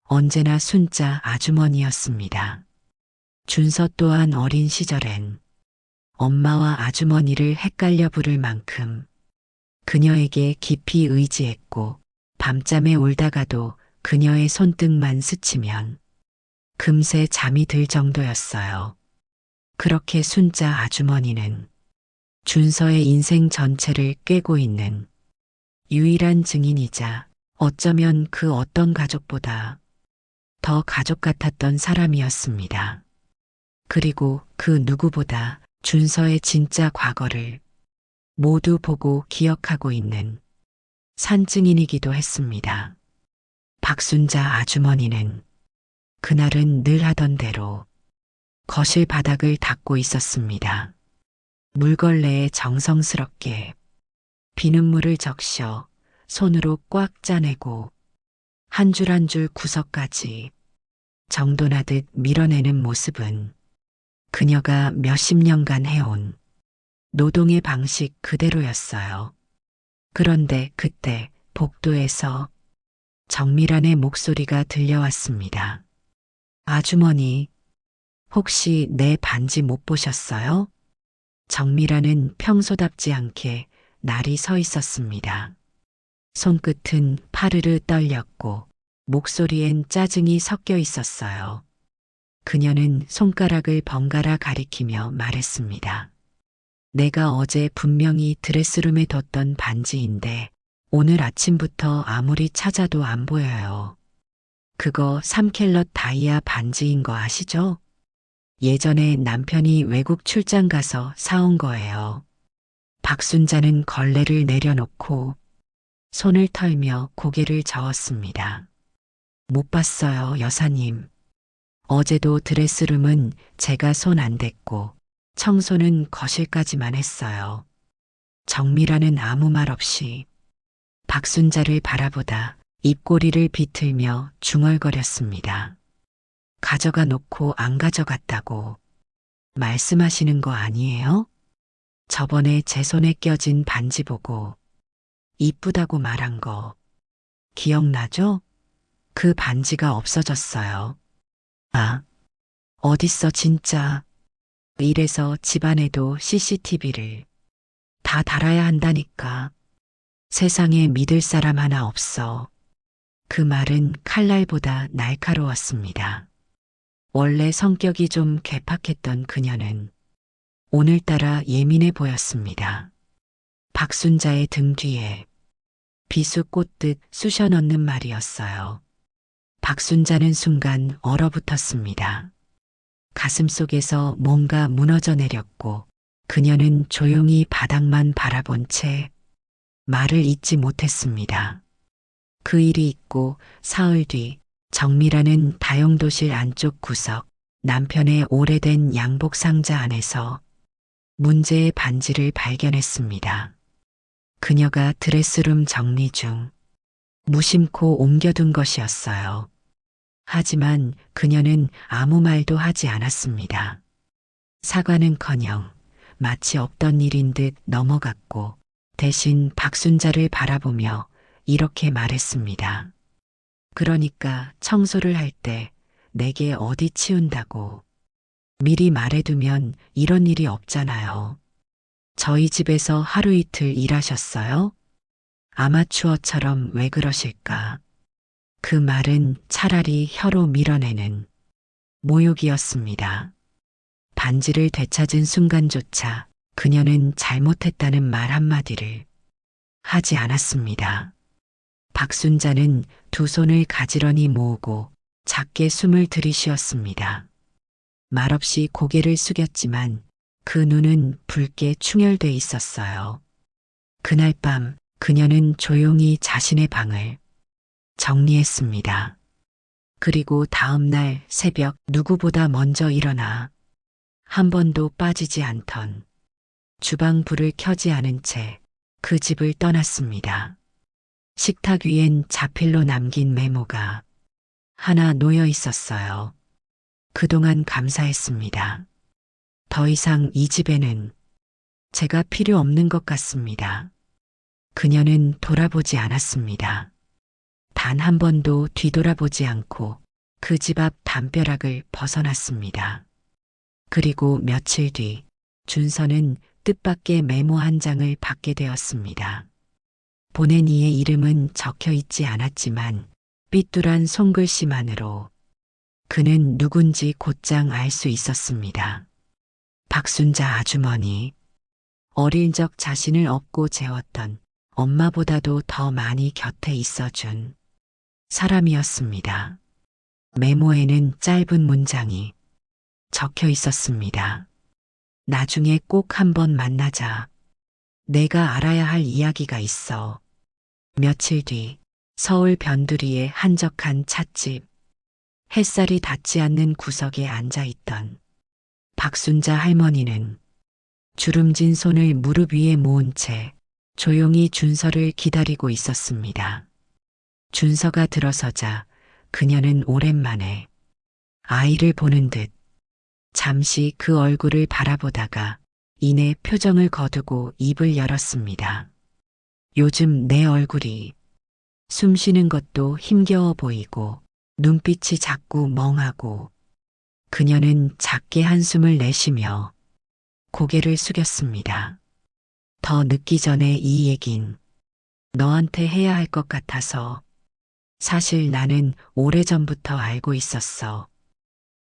언제나 순자 아주머니였습니다. 준서 또한 어린 시절엔 엄마와 아주머니를 헷갈려 부를 만큼 그녀에게 깊이 의지했고 밤잠에 울다가도 그녀의 손등만 스치면 금세 잠이 들 정도였어요. 그렇게 순자 아주머니는 준서의 인생 전체를 꿰고 있는 유일한 증인이자 어쩌면 그 어떤 가족보다 더 가족 같았던 사람이었습니다. 그리고 그 누구보다 준서의 진짜 과거를 모두 보고 기억하고 있는 산증인이기도 했습니다. 박순자 아주머니는 그날은 늘 하던 대로 거실 바닥을 닦고 있었습니다. 물걸레에 정성스럽게 비눗물을 적셔 손으로 꽉 짜내고 한 줄 한 줄 구석까지 정돈하듯 밀어내는 모습은 그녀가 몇십 년간 해온 노동의 방식 그대로였어요. 그런데 그때 복도에서 정미란의 목소리가 들려왔습니다. 아주머니, 혹시 내 반지 못 보셨어요? 정미란은 평소답지 않게 날이 서 있었습니다. 손끝은 파르르 떨렸고 목소리엔 짜증이 섞여 있었어요. 그녀는 손가락을 번갈아 가리키며 말했습니다. 내가 어제 분명히 드레스룸에 뒀던 반지인데 오늘 아침부터 아무리 찾아도 안 보여요. 그거 3캘럿 다이아 반지인 거 아시죠? 예전에 남편이 외국 출장 가서 사온 거예요. 박순자는 걸레를 내려놓고 손을 털며 고개를 저었습니다. 못 봤어요, 여사님. 어제도 드레스룸은 제가 손 안 댔고 청소는 거실까지만 했어요. 정미라는 아무 말 없이 박순자를 바라보다 입꼬리를 비틀며 중얼거렸습니다. 가져가 놓고 안 가져갔다고 말씀하시는 거 아니에요? 저번에 제 손에 껴진 반지 보고 이쁘다고 말한 거 기억나죠? 그 반지가 없어졌어요. 아, 어딨어 진짜. 이래서 집안에도 CCTV를 다 달아야 한다니까. 세상에 믿을 사람 하나 없어. 그 말은 칼날보다 날카로웠습니다. 원래 성격이 좀 괴팍했던 그녀는 오늘따라 예민해 보였습니다. 박순자의 등 뒤에 비수 꽂듯 쑤셔 넣는 말이었어요. 박순자는 순간 얼어붙었습니다. 가슴속에서 뭔가 무너져 내렸고 그녀는 조용히 바닥만 바라본 채 말을 잇지 못했습니다. 그 일이 있고 사흘 뒤 정미라는 다용도실 안쪽 구석 남편의 오래된 양복 상자 안에서 문제의 반지를 발견했습니다. 그녀가 드레스룸 정리 중 무심코 옮겨둔 것이었어요. 하지만 그녀는 아무 말도 하지 않았습니다. 사과는커녕 마치 없던 일인 듯 넘어갔고 대신 박순자를 바라보며 이렇게 말했습니다. 그러니까 청소를 할 때 내게 어디 치운다고 미리 말해두면 이런 일이 없잖아요. 저희 집에서 하루 이틀 일하셨어요? 아마추어처럼 왜 그러실까? 그 말은 차라리 혀로 밀어내는 모욕이었습니다. 반지를 되찾은 순간조차 그녀는 잘못했다는 말 한마디를 하지 않았습니다. 박순자는 두 손을 가지런히 모으고 작게 숨을 들이쉬었습니다. 말없이 고개를 숙였지만 그 눈은 붉게 충혈돼 있었어요. 그날 밤 그녀는 조용히 자신의 방을 정리했습니다. 그리고 다음 날 새벽 누구보다 먼저 일어나 한 번도 빠지지 않던 주방 불을 켜지 않은 채 그 집을 떠났습니다. 식탁 위엔 자필로 남긴 메모가 하나 놓여 있었어요. 그동안 감사했습니다. 더 이상 이 집에는 제가 필요 없는 것 같습니다. 그녀는 돌아보지 않았습니다. 단 한 번도 뒤돌아보지 않고 그 집 앞 담벼락을 벗어났습니다. 그리고 며칠 뒤 준서는 뜻밖의 메모 한 장을 받게 되었습니다. 보낸 이의 이름은 적혀 있지 않았지만 삐뚤한 손글씨만으로 그는 누군지 곧장 알 수 있었습니다. 박순자 아주머니. 어릴 적 자신을 업고 재웠던 엄마보다도 더 많이 곁에 있어준 사람이었습니다. 메모에는 짧은 문장이 적혀 있었습니다. 나중에 꼭 한번 만나자. 내가 알아야 할 이야기가 있어. 며칠 뒤 서울 변두리의 한적한 찻집. 햇살이 닿지 않는 구석에 앉아 있던 박순자 할머니는 주름진 손을 무릎 위에 모은 채 조용히 준서를 기다리고 있었습니다. 준서가 들어서자 그녀는 오랜만에 아이를 보는 듯 잠시 그 얼굴을 바라보다가 이내 표정을 거두고 입을 열었습니다. 요즘 내 얼굴이 숨 쉬는 것도 힘겨워 보이고 눈빛이 자꾸 멍하고 그녀는 작게 한숨을 내쉬며 고개를 숙였습니다. 더 늦기 전에 이 얘긴 너한테 해야 할 것 같아서 사실 나는 오래전부터 알고 있었어.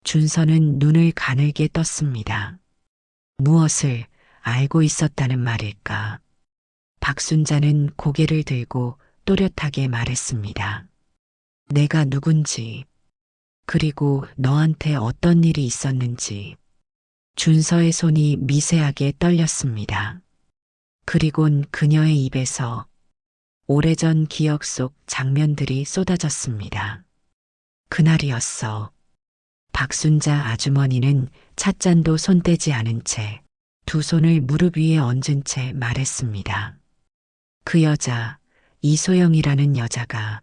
준서는 눈을 가늘게 떴습니다. 무엇을 알고 있었다는 말일까? 박순자는 고개를 들고 또렷하게 말했습니다. 내가 누군지, 그리고 너한테 어떤 일이 있었는지. 준서의 손이 미세하게 떨렸습니다. 그리곤 그녀의 입에서 오래전 기억 속 장면들이 쏟아졌습니다. 그날이었어. 박순자 아주머니는 찻잔도 손대지 않은 채 두 손을 무릎 위에 얹은 채 말했습니다. 그 여자, 이소영이라는 여자가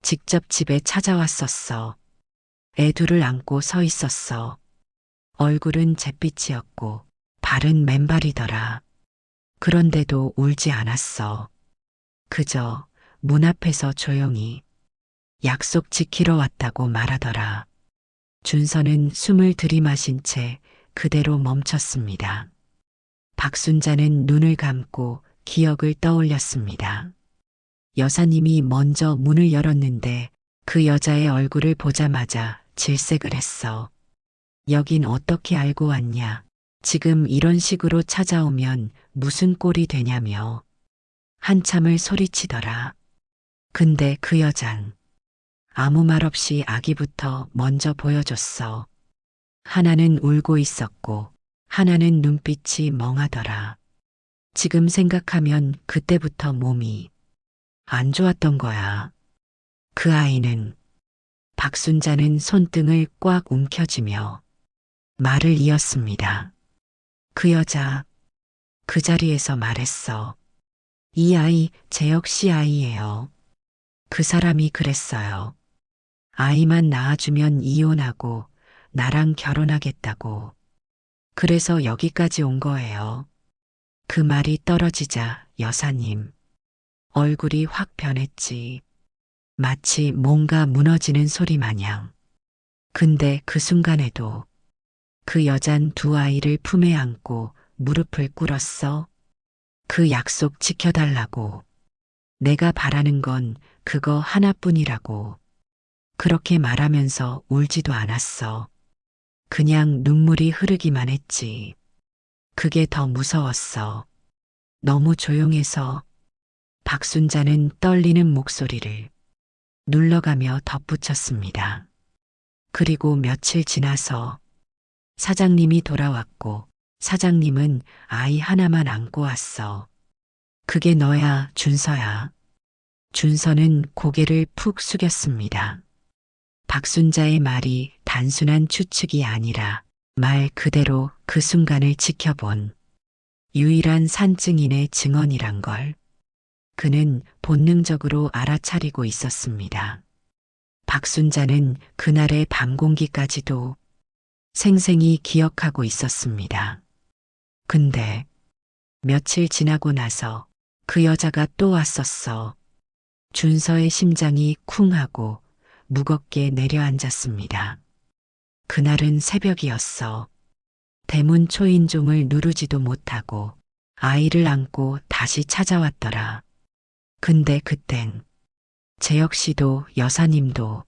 직접 집에 찾아왔었어. 애 둘을 안고 서 있었어. 얼굴은 잿빛이었고 발은 맨발이더라. 그런데도 울지 않았어. 그저 문 앞에서 조용히 약속 지키러 왔다고 말하더라. 준서는 숨을 들이마신 채 그대로 멈췄습니다. 박순자는 눈을 감고 기억을 떠올렸습니다. 여사님이 먼저 문을 열었는데 그 여자의 얼굴을 보자마자 질색을 했어. 여긴 어떻게 알고 왔냐? 지금 이런 식으로 찾아오면 무슨 꼴이 되냐며 한참을 소리치더라. 근데 그 여잔 아무 말 없이 아기부터 먼저 보여줬어. 하나는 울고 있었고 하나는 눈빛이 멍하더라. 지금 생각하면 그때부터 몸이 안 좋았던 거야. 그 아이는 박순자는 손등을 꽉 움켜쥐며 말을 이었습니다. 그 여자 그 자리에서 말했어. 이 아이 재혁 씨 아이예요. 그 사람이 그랬어요. 아이만 낳아주면 이혼하고 나랑 결혼하겠다고. 그래서 여기까지 온 거예요. 그 말이 떨어지자 여사님 얼굴이 확 변했지. 마치 뭔가 무너지는 소리 마냥. 근데 그 순간에도 그 여잔 두 아이를 품에 안고 무릎을 꿇었어. 그 약속 지켜달라고. 내가 바라는 건 그거 하나뿐이라고. 그렇게 말하면서 울지도 않았어. 그냥 눈물이 흐르기만 했지. 그게 더 무서웠어. 너무 조용해서. 박순자는 떨리는 목소리를 눌러가며 덧붙였습니다. 그리고 며칠 지나서 사장님이 돌아왔고 사장님은 아이 하나만 안고 왔어. 그게 너야, 준서야. 준서는 고개를 푹 숙였습니다. 박순자의 말이 단순한 추측이 아니라 말 그대로 그 순간을 지켜본 유일한 산증인의 증언이란 걸 그는 본능적으로 알아차리고 있었습니다. 박순자는 그날의 밤 공기까지도 생생히 기억하고 있었습니다. 근데 며칠 지나고 나서 그 여자가 또 왔었어. 준서의 심장이 쿵 하고 무겁게 내려앉았습니다. 그날은 새벽이었어. 대문 초인종을 누르지도 못하고 아이를 안고 다시 찾아왔더라. 근데 그땐 재혁 씨도 여사님도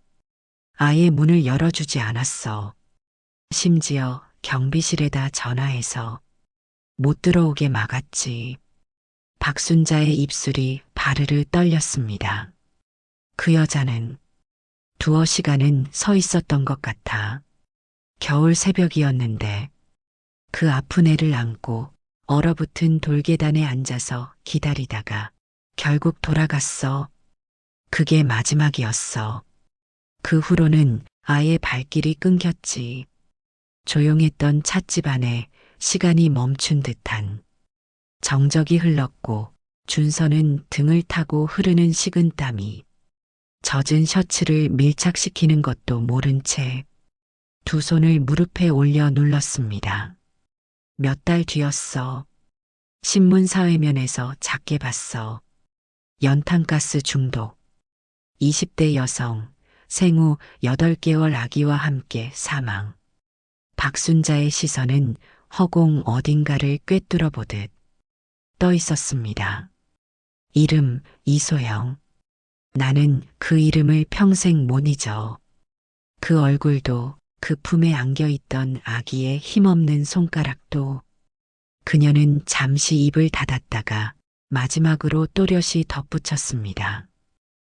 아예 문을 열어주지 않았어. 심지어 경비실에다 전화해서 못 들어오게 막았지. 박순자의 입술이 바르르 떨렸습니다. 그 여자는 두어 시간은 서 있었던 것 같아. 겨울 새벽이었는데 그 아픈 애를 안고 얼어붙은 돌계단에 앉아서 기다리다가 결국 돌아갔어. 그게 마지막이었어. 그 후로는 아예 발길이 끊겼지. 조용했던 찻집 안에 시간이 멈춘 듯한 정적이 흘렀고 준서는 등을 타고 흐르는 식은땀이 젖은 셔츠를 밀착시키는 것도 모른 채 두 손을 무릎에 올려 눌렀습니다. 몇 달 뒤였어. 신문 사회면에서 작게 봤어. 연탄가스 중독. 20대 여성, 생후 8개월 아기와 함께 사망. 박순자의 시선은 허공 어딘가를 꿰뚫어 보듯 떠 있었습니다. 이름 이소영. 나는 그 이름을 평생 못 잊어. 그 얼굴도 그 품에 안겨있던 아기의 힘없는 손가락도. 그녀는 잠시 입을 닫았다가 마지막으로 또렷이 덧붙였습니다.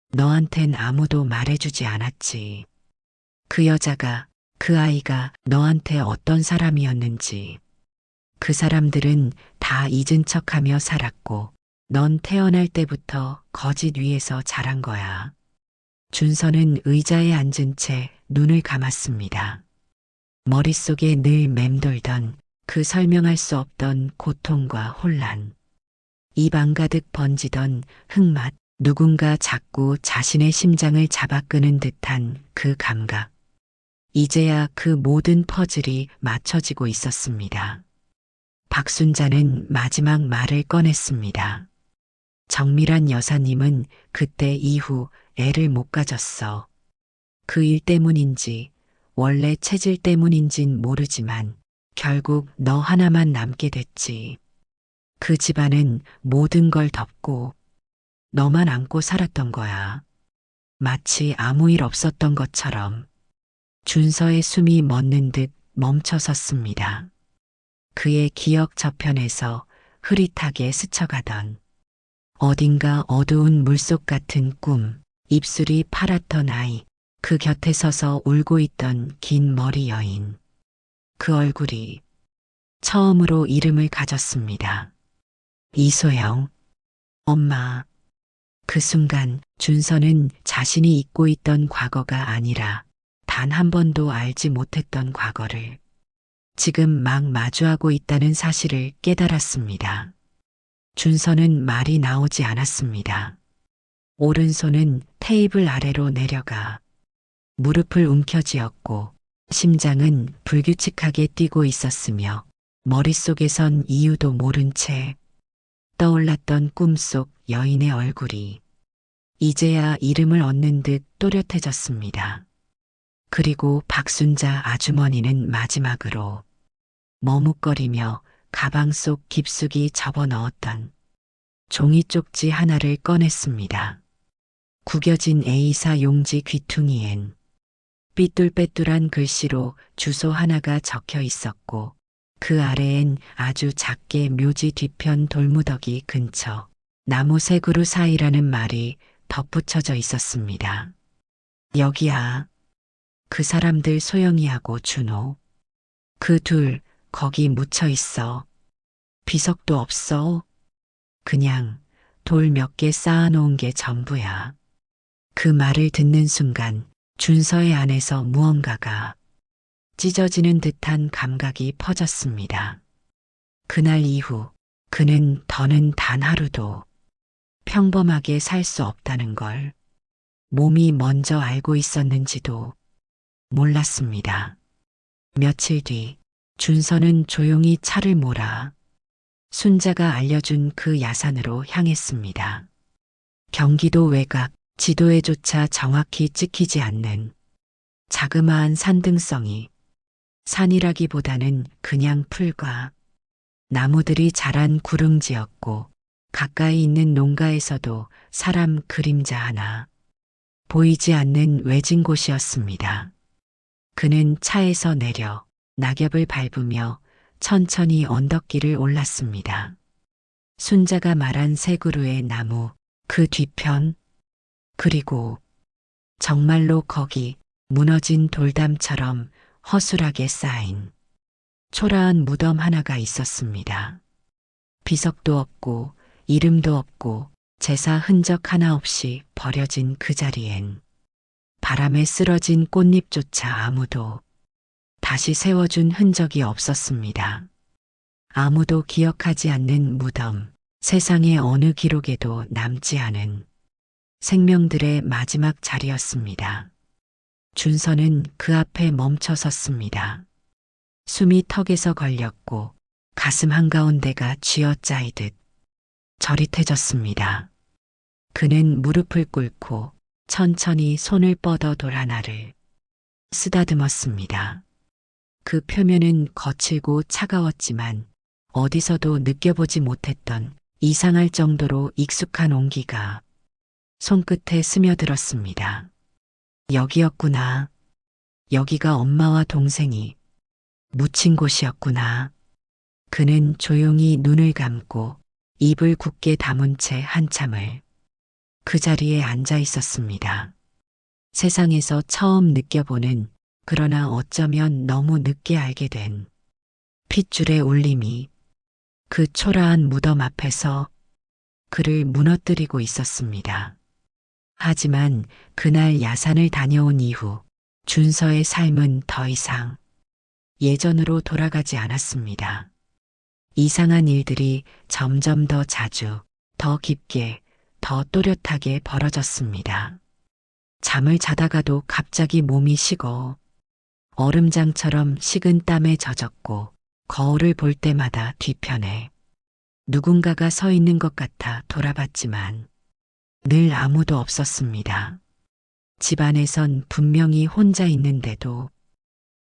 너한텐 아무도 말해주지 않았지. 그 여자가, 그 아이가 너한테 어떤 사람이었는지. 그 사람들은 다 잊은 척하며 살았고 넌 태어날 때부터 거짓 위에서 자란 거야. 준서는 의자에 앉은 채 눈을 감았습니다. 머릿속에 늘 맴돌던 그 설명할 수 없던 고통과 혼란. 입 안가득 번지던 흙맛, 누군가 자꾸 자신의 심장을 잡아끄는 듯한 그 감각. 이제야 그 모든 퍼즐이 맞춰지고 있었습니다. 박순자는 마지막 말을 꺼냈습니다. 정밀한 여사님은 그때 이후 애를 못 가졌어. 그 일 때문인지 원래 체질 때문인진 모르지만 결국 너 하나만 남게 됐지. 그 집안은 모든 걸 덮고 너만 안고 살았던 거야. 마치 아무 일 없었던 것처럼 준서의 숨이 멎는 듯 멈춰섰습니다. 그의 기억 저편에서 흐릿하게 스쳐가던 어딘가 어두운 물속 같은 꿈, 입술이 파랗던 아이, 그 곁에 서서 울고 있던 긴 머리 여인. 그 얼굴이 처음으로 이름을 가졌습니다. 이소영, 엄마. 그 순간 준서는 자신이 잊고 있던 과거가 아니라 단 한 번도 알지 못했던 과거를 지금 막 마주하고 있다는 사실을 깨달았습니다. 준서는 말이 나오지 않았습니다. 오른손은 테이블 아래로 내려가 무릎을 움켜쥐었고 심장은 불규칙하게 뛰고 있었으며 머릿속에선 이유도 모른 채 떠올랐던 꿈속 여인의 얼굴이 이제야 이름을 얻는 듯 또렷해졌습니다. 그리고 박순자 아주머니는 마지막으로 머뭇거리며 가방 속 깊숙이 접어넣었던 종이 쪽지 하나를 꺼냈습니다. 구겨진 A사 용지 귀퉁이엔 삐뚤빼뚤한 글씨로 주소 하나가 적혀 있었고 그 아래엔 아주 작게 묘지 뒤편 돌무더기 근처 나무 세 그루 사이라는 말이 덧붙여져 있었습니다. 여기야. 그 사람들 소영이하고 준호. 그 둘 거기 묻혀 있어. 비석도 없어. 그냥 돌 몇 개 쌓아놓은 게 전부야. 그 말을 듣는 순간 준서의 안에서 무언가가 찢어지는 듯한 감각이 퍼졌습니다. 그날 이후 그는 더는 단 하루도 평범하게 살 수 없다는 걸 몸이 먼저 알고 있었는지도 몰랐습니다. 며칠 뒤 준서는 조용히 차를 몰아 순자가 알려준 그 야산으로 향했습니다. 경기도 외곽 지도에조차 정확히 찍히지 않는 자그마한 산등성이 산이라기보다는 그냥 풀과 나무들이 자란 구릉지였고 가까이 있는 농가에서도 사람 그림자 하나 보이지 않는 외진 곳이었습니다. 그는 차에서 내려 낙엽을 밟으며 천천히 언덕길을 올랐습니다. 순자가 말한 세 그루의 나무, 그 뒤편, 그리고 정말로 거기 무너진 돌담처럼 허술하게 쌓인 초라한 무덤 하나가 있었습니다. 비석도 없고 이름도 없고 제사 흔적 하나 없이 버려진 그 자리엔 바람에 쓰러진 꽃잎조차 아무도 다시 세워준 흔적이 없었습니다. 아무도 기억하지 않는 무덤, 세상의 어느 기록에도 남지 않은 생명들의 마지막 자리였습니다. 준서는 그 앞에 멈춰 섰습니다. 숨이 턱에서 걸렸고 가슴 한가운데가 쥐어짜이듯 저릿해졌습니다. 그는 무릎을 꿇고 천천히 손을 뻗어 돌 하나를 쓰다듬었습니다. 그 표면은 거칠고 차가웠지만 어디서도 느껴보지 못했던 이상할 정도로 익숙한 온기가 손끝에 스며들었습니다. 여기였구나. 여기가 엄마와 동생이 묻힌 곳이었구나. 그는 조용히 눈을 감고 입을 굳게 다문 채 한참을 그 자리에 앉아 있었습니다. 세상에서 처음 느껴보는 그러나 어쩌면 너무 늦게 알게 된 핏줄의 울림이 그 초라한 무덤 앞에서 그를 무너뜨리고 있었습니다. 하지만 그날 야산을 다녀온 이후 준서의 삶은 더 이상 예전으로 돌아가지 않았습니다. 이상한 일들이 점점 더 자주, 더 깊게, 더 또렷하게 벌어졌습니다. 잠을 자다가도 갑자기 몸이 식어 얼음장처럼 식은 땀에 젖었고 거울을 볼 때마다 뒤편에 누군가가 서 있는 것 같아 돌아봤지만 늘 아무도 없었습니다. 집 안에선 분명히 혼자 있는데도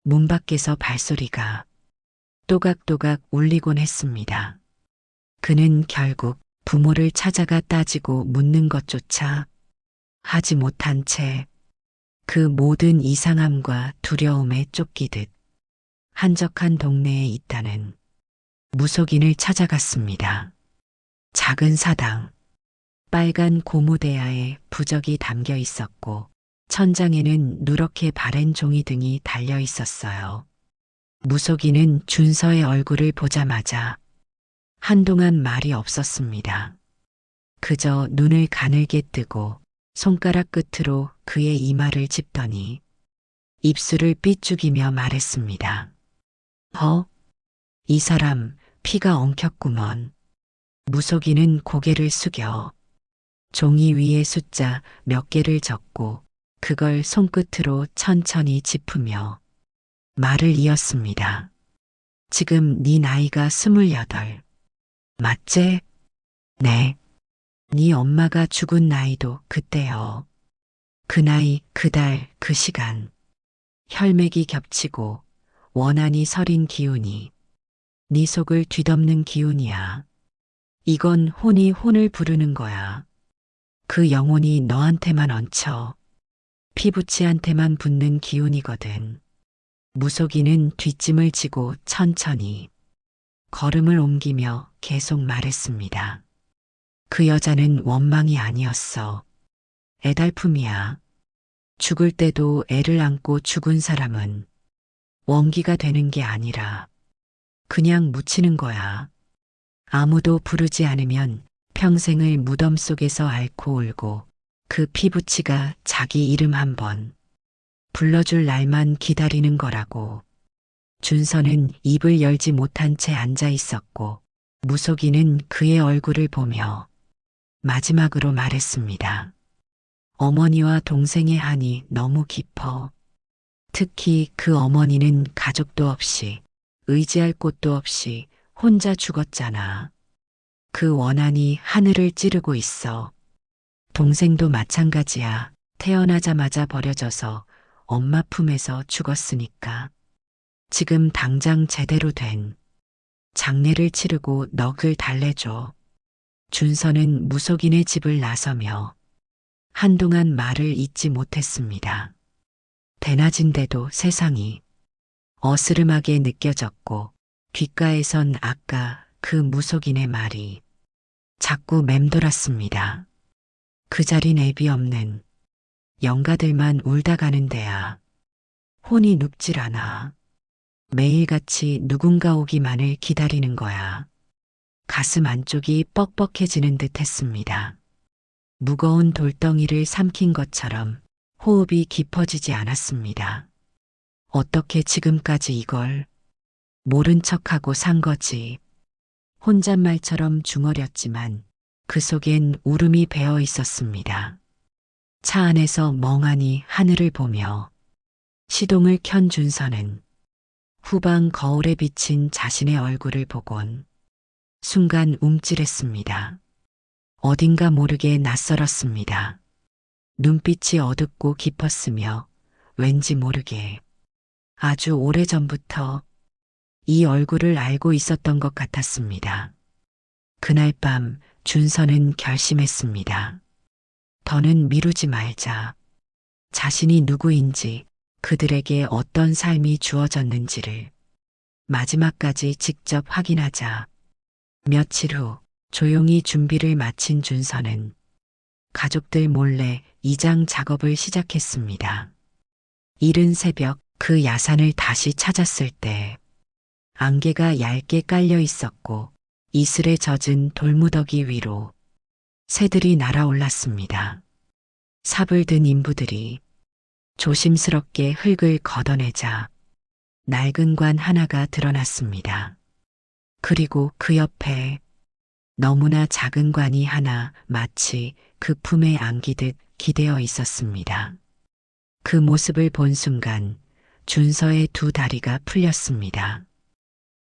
문 밖에서 발소리가 또각또각 울리곤 했습니다. 그는 결국 부모를 찾아가 따지고 묻는 것조차 하지 못한 채 그 모든 이상함과 두려움에 쫓기듯 한적한 동네에 있다는 무속인을 찾아갔습니다. 작은 사당, 빨간 고무대야에 부적이 담겨 있었고 천장에는 누렇게 바랜 종이 등이 달려 있었어요. 무속인은 준서의 얼굴을 보자마자 한동안 말이 없었습니다. 그저 눈을 가늘게 뜨고 손가락 끝으로 그의 이마를 짚더니 입술을 삐죽이며 말했습니다. 이 사람 피가 엉켰구먼. 무속인은 고개를 숙여 종이 위에 숫자 몇 개를 적고 그걸 손끝으로 천천히 짚으며 말을 이었습니다. 지금 네 나이가 28. 맞제? 네. 네 엄마가 죽은 나이도 그때요. 그 나이, 그 달, 그 시간. 혈맥이 겹치고 원한이 서린 기운이 네 속을 뒤덮는 기운이야. 이건 혼이 혼을 부르는 거야. 그 영혼이 너한테만 얹혀 피부치한테만 붙는 기운이거든. 무속인은 뒷짐을 지고 천천히 걸음을 옮기며 계속 말했습니다. 그 여자는 원망이 아니었어. 애달픔이야. 죽을 때도 애를 안고 죽은 사람은 원기가 되는 게 아니라 그냥 묻히는 거야. 아무도 부르지 않으면 평생을 무덤 속에서 앓고 울고 그 피부치가 자기 이름 한번 불러줄 날만 기다리는 거라고. 준서는 입을 열지 못한 채 앉아 있었고 무속인은 그의 얼굴을 보며 마지막으로 말했습니다. 어머니와 동생의 한이 너무 깊어. 특히 그 어머니는 가족도 없이 의지할 곳도 없이 혼자 죽었잖아. 그 원한이 하늘을 찌르고 있어. 동생도 마찬가지야. 태어나자마자 버려져서 엄마 품에서 죽었으니까. 지금 당장 제대로 된 장례를 치르고 넋을 달래줘. 준서는 무속인의 집을 나서며 한동안 말을 잇지 못했습니다. 대낮인데도 세상이 어스름하게 느껴졌고 귓가에선 아까 그 무속인의 말이 자꾸 맴돌았습니다. 그 자린 애비 없는 영가들만 울다 가는 데야. 혼이 눕질 않아. 매일같이 누군가 오기만을 기다리는 거야. 가슴 안쪽이 뻑뻑해지는 듯 했습니다. 무거운 돌덩이를 삼킨 것처럼 호흡이 깊어지지 않았습니다. 어떻게 지금까지 이걸 모른 척하고 산 거지. 혼잣말처럼 중얼였지만 그 속엔 울음이 배어 있었습니다. 차 안에서 멍하니 하늘을 보며 시동을 켠 준서는 후방 거울에 비친 자신의 얼굴을 보곤 순간 움찔했습니다. 어딘가 모르게 낯설었습니다. 눈빛이 어둡고 깊었으며 왠지 모르게 아주 오래전부터 이 얼굴을 알고 있었던 것 같았습니다. 그날 밤 준서는 결심했습니다. 더는 미루지 말자. 자신이 누구인지 그들에게 어떤 삶이 주어졌는지를 마지막까지 직접 확인하자. 며칠 후 조용히 준비를 마친 준서는 가족들 몰래 이장 작업을 시작했습니다. 이른 새벽 그 야산을 다시 찾았을 때 안개가 얇게 깔려 있었고 이슬에 젖은 돌무더기 위로 새들이 날아올랐습니다. 삽을 든 인부들이 조심스럽게 흙을 걷어내자 낡은 관 하나가 드러났습니다. 그리고 그 옆에 너무나 작은 관이 하나 마치 그 품에 안기듯 기대어 있었습니다. 그 모습을 본 순간 준서의 두 다리가 풀렸습니다.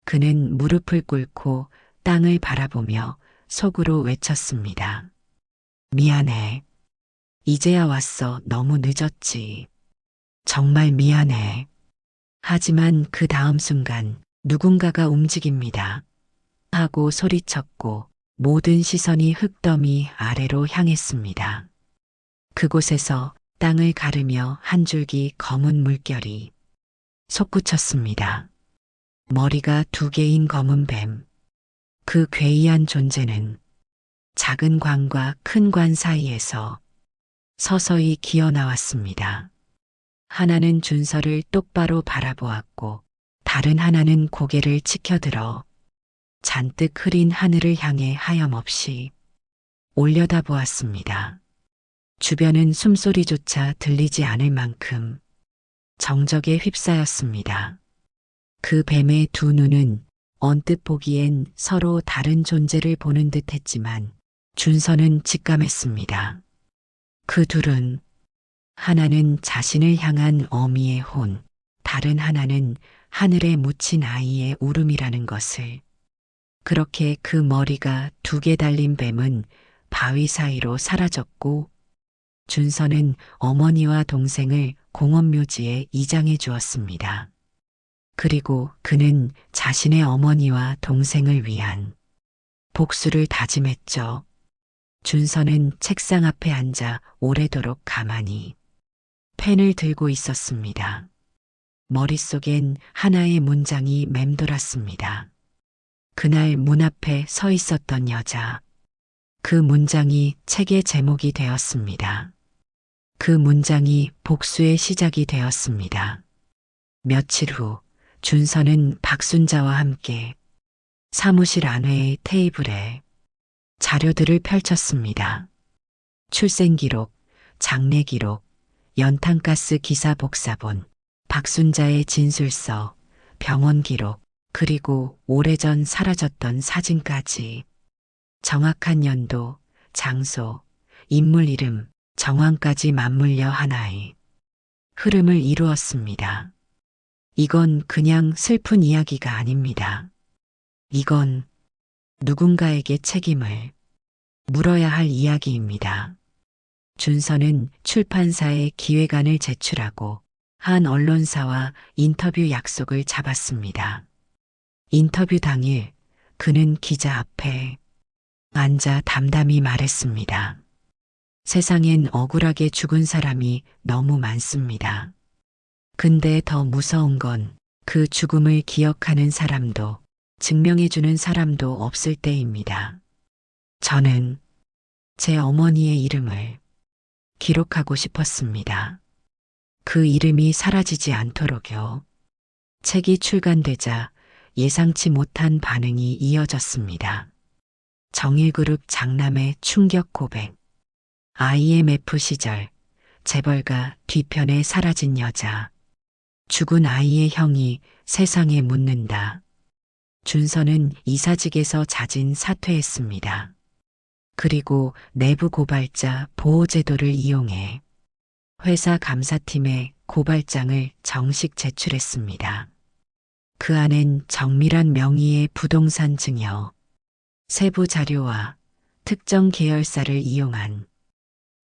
그는 무릎을 꿇고 땅을 바라보며 속으로 외쳤습니다. 미안해. 이제야 왔어. 너무 늦었지. 정말 미안해. 하지만 그 다음 순간 누군가가 움직입니다. 하고 소리쳤고 모든 시선이 흙더미 아래로 향했습니다. 그곳에서 땅을 가르며 한 줄기 검은 물결이 솟구쳤습니다. 머리가 두 개인 검은 뱀. 그 괴이한 존재는 작은 관과 큰 관 사이에서 서서히 기어 나왔습니다. 하나는 준서를 똑바로 바라보았고 다른 하나는 고개를 치켜들어 잔뜩 흐린 하늘을 향해 하염없이 올려다보았습니다. 주변은 숨소리조차 들리지 않을 만큼 정적에 휩싸였습니다. 그 뱀의 두 눈은 언뜻 보기엔 서로 다른 존재를 보는 듯 했지만 준서는 직감했습니다. 그 둘은 하나는 자신을 향한 어미의 혼, 다른 하나는 하늘에 묻힌 아이의 울음이라는 것을. 그렇게 그 머리가 두 개 달린 뱀은 바위 사이로 사라졌고 준서는 어머니와 동생을 공원묘지에 이장해 주었습니다. 그리고 그는 자신의 어머니와 동생을 위한 복수를 다짐했죠. 준서는 책상 앞에 앉아 오래도록 가만히 펜을 들고 있었습니다. 머릿속엔 하나의 문장이 맴돌았습니다. 그날 문 앞에 서 있었던 여자. 그 문장이 책의 제목이 되었습니다. 그 문장이 복수의 시작이 되었습니다. 며칠 후 준서는 박순자와 함께 사무실 안회의 테이블에 자료들을 펼쳤습니다. 출생기록, 장례기록, 연탄가스 기사 복사본, 박순자의 진술서, 병원 기록, 그리고 오래전 사라졌던 사진까지. 정확한 연도, 장소, 인물 이름, 정황까지 맞물려 하나의 흐름을 이루었습니다. 이건 그냥 슬픈 이야기가 아닙니다. 이건 누군가에게 책임을 물어야 할 이야기입니다. 준서는 출판사에 기획안을 제출하고 한 언론사와 인터뷰 약속을 잡았습니다. 인터뷰 당일 그는 기자 앞에 앉아 담담히 말했습니다. 세상엔 억울하게 죽은 사람이 너무 많습니다. 근데 더 무서운 건 그 죽음을 기억하는 사람도 증명해주는 사람도 없을 때입니다. 저는 제 어머니의 이름을 기록하고 싶었습니다. 그 이름이 사라지지 않도록요. 책이 출간되자 예상치 못한 반응이 이어졌습니다. 정일그룹 장남의 충격 고백, IMF 시절 재벌가 뒤편에 사라진 여자, 죽은 아이의 형이 세상에 묻는다. 준서는 이사직에서 자진 사퇴했습니다. 그리고 내부 고발자 보호제도를 이용해 회사 감사팀에 고발장을 정식 제출했습니다. 그 안엔 정밀한 명의의 부동산 증여, 세부 자료와 특정 계열사를 이용한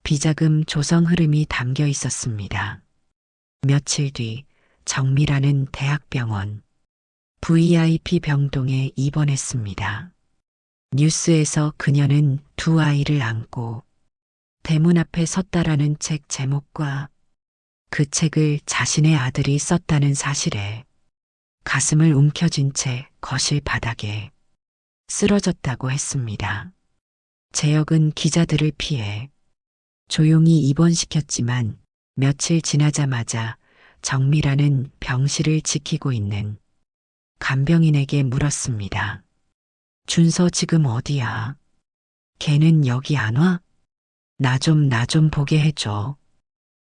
비자금 조성 흐름이 담겨 있었습니다. 며칠 뒤 정미라는 대학병원 VIP 병동에 입원했습니다. 뉴스에서 그녀는 두 아이를 안고 대문 앞에 섰다라는 책 제목과 그 책을 자신의 아들이 썼다는 사실에 가슴을 움켜쥔 채 거실 바닥에 쓰러졌다고 했습니다. 재혁은 기자들을 피해 조용히 입원시켰지만 며칠 지나자마자 정미라는 병실을 지키고 있는 간병인에게 물었습니다. 준서 지금 어디야? 걔는 여기 안 와? 나 좀 보게 해줘.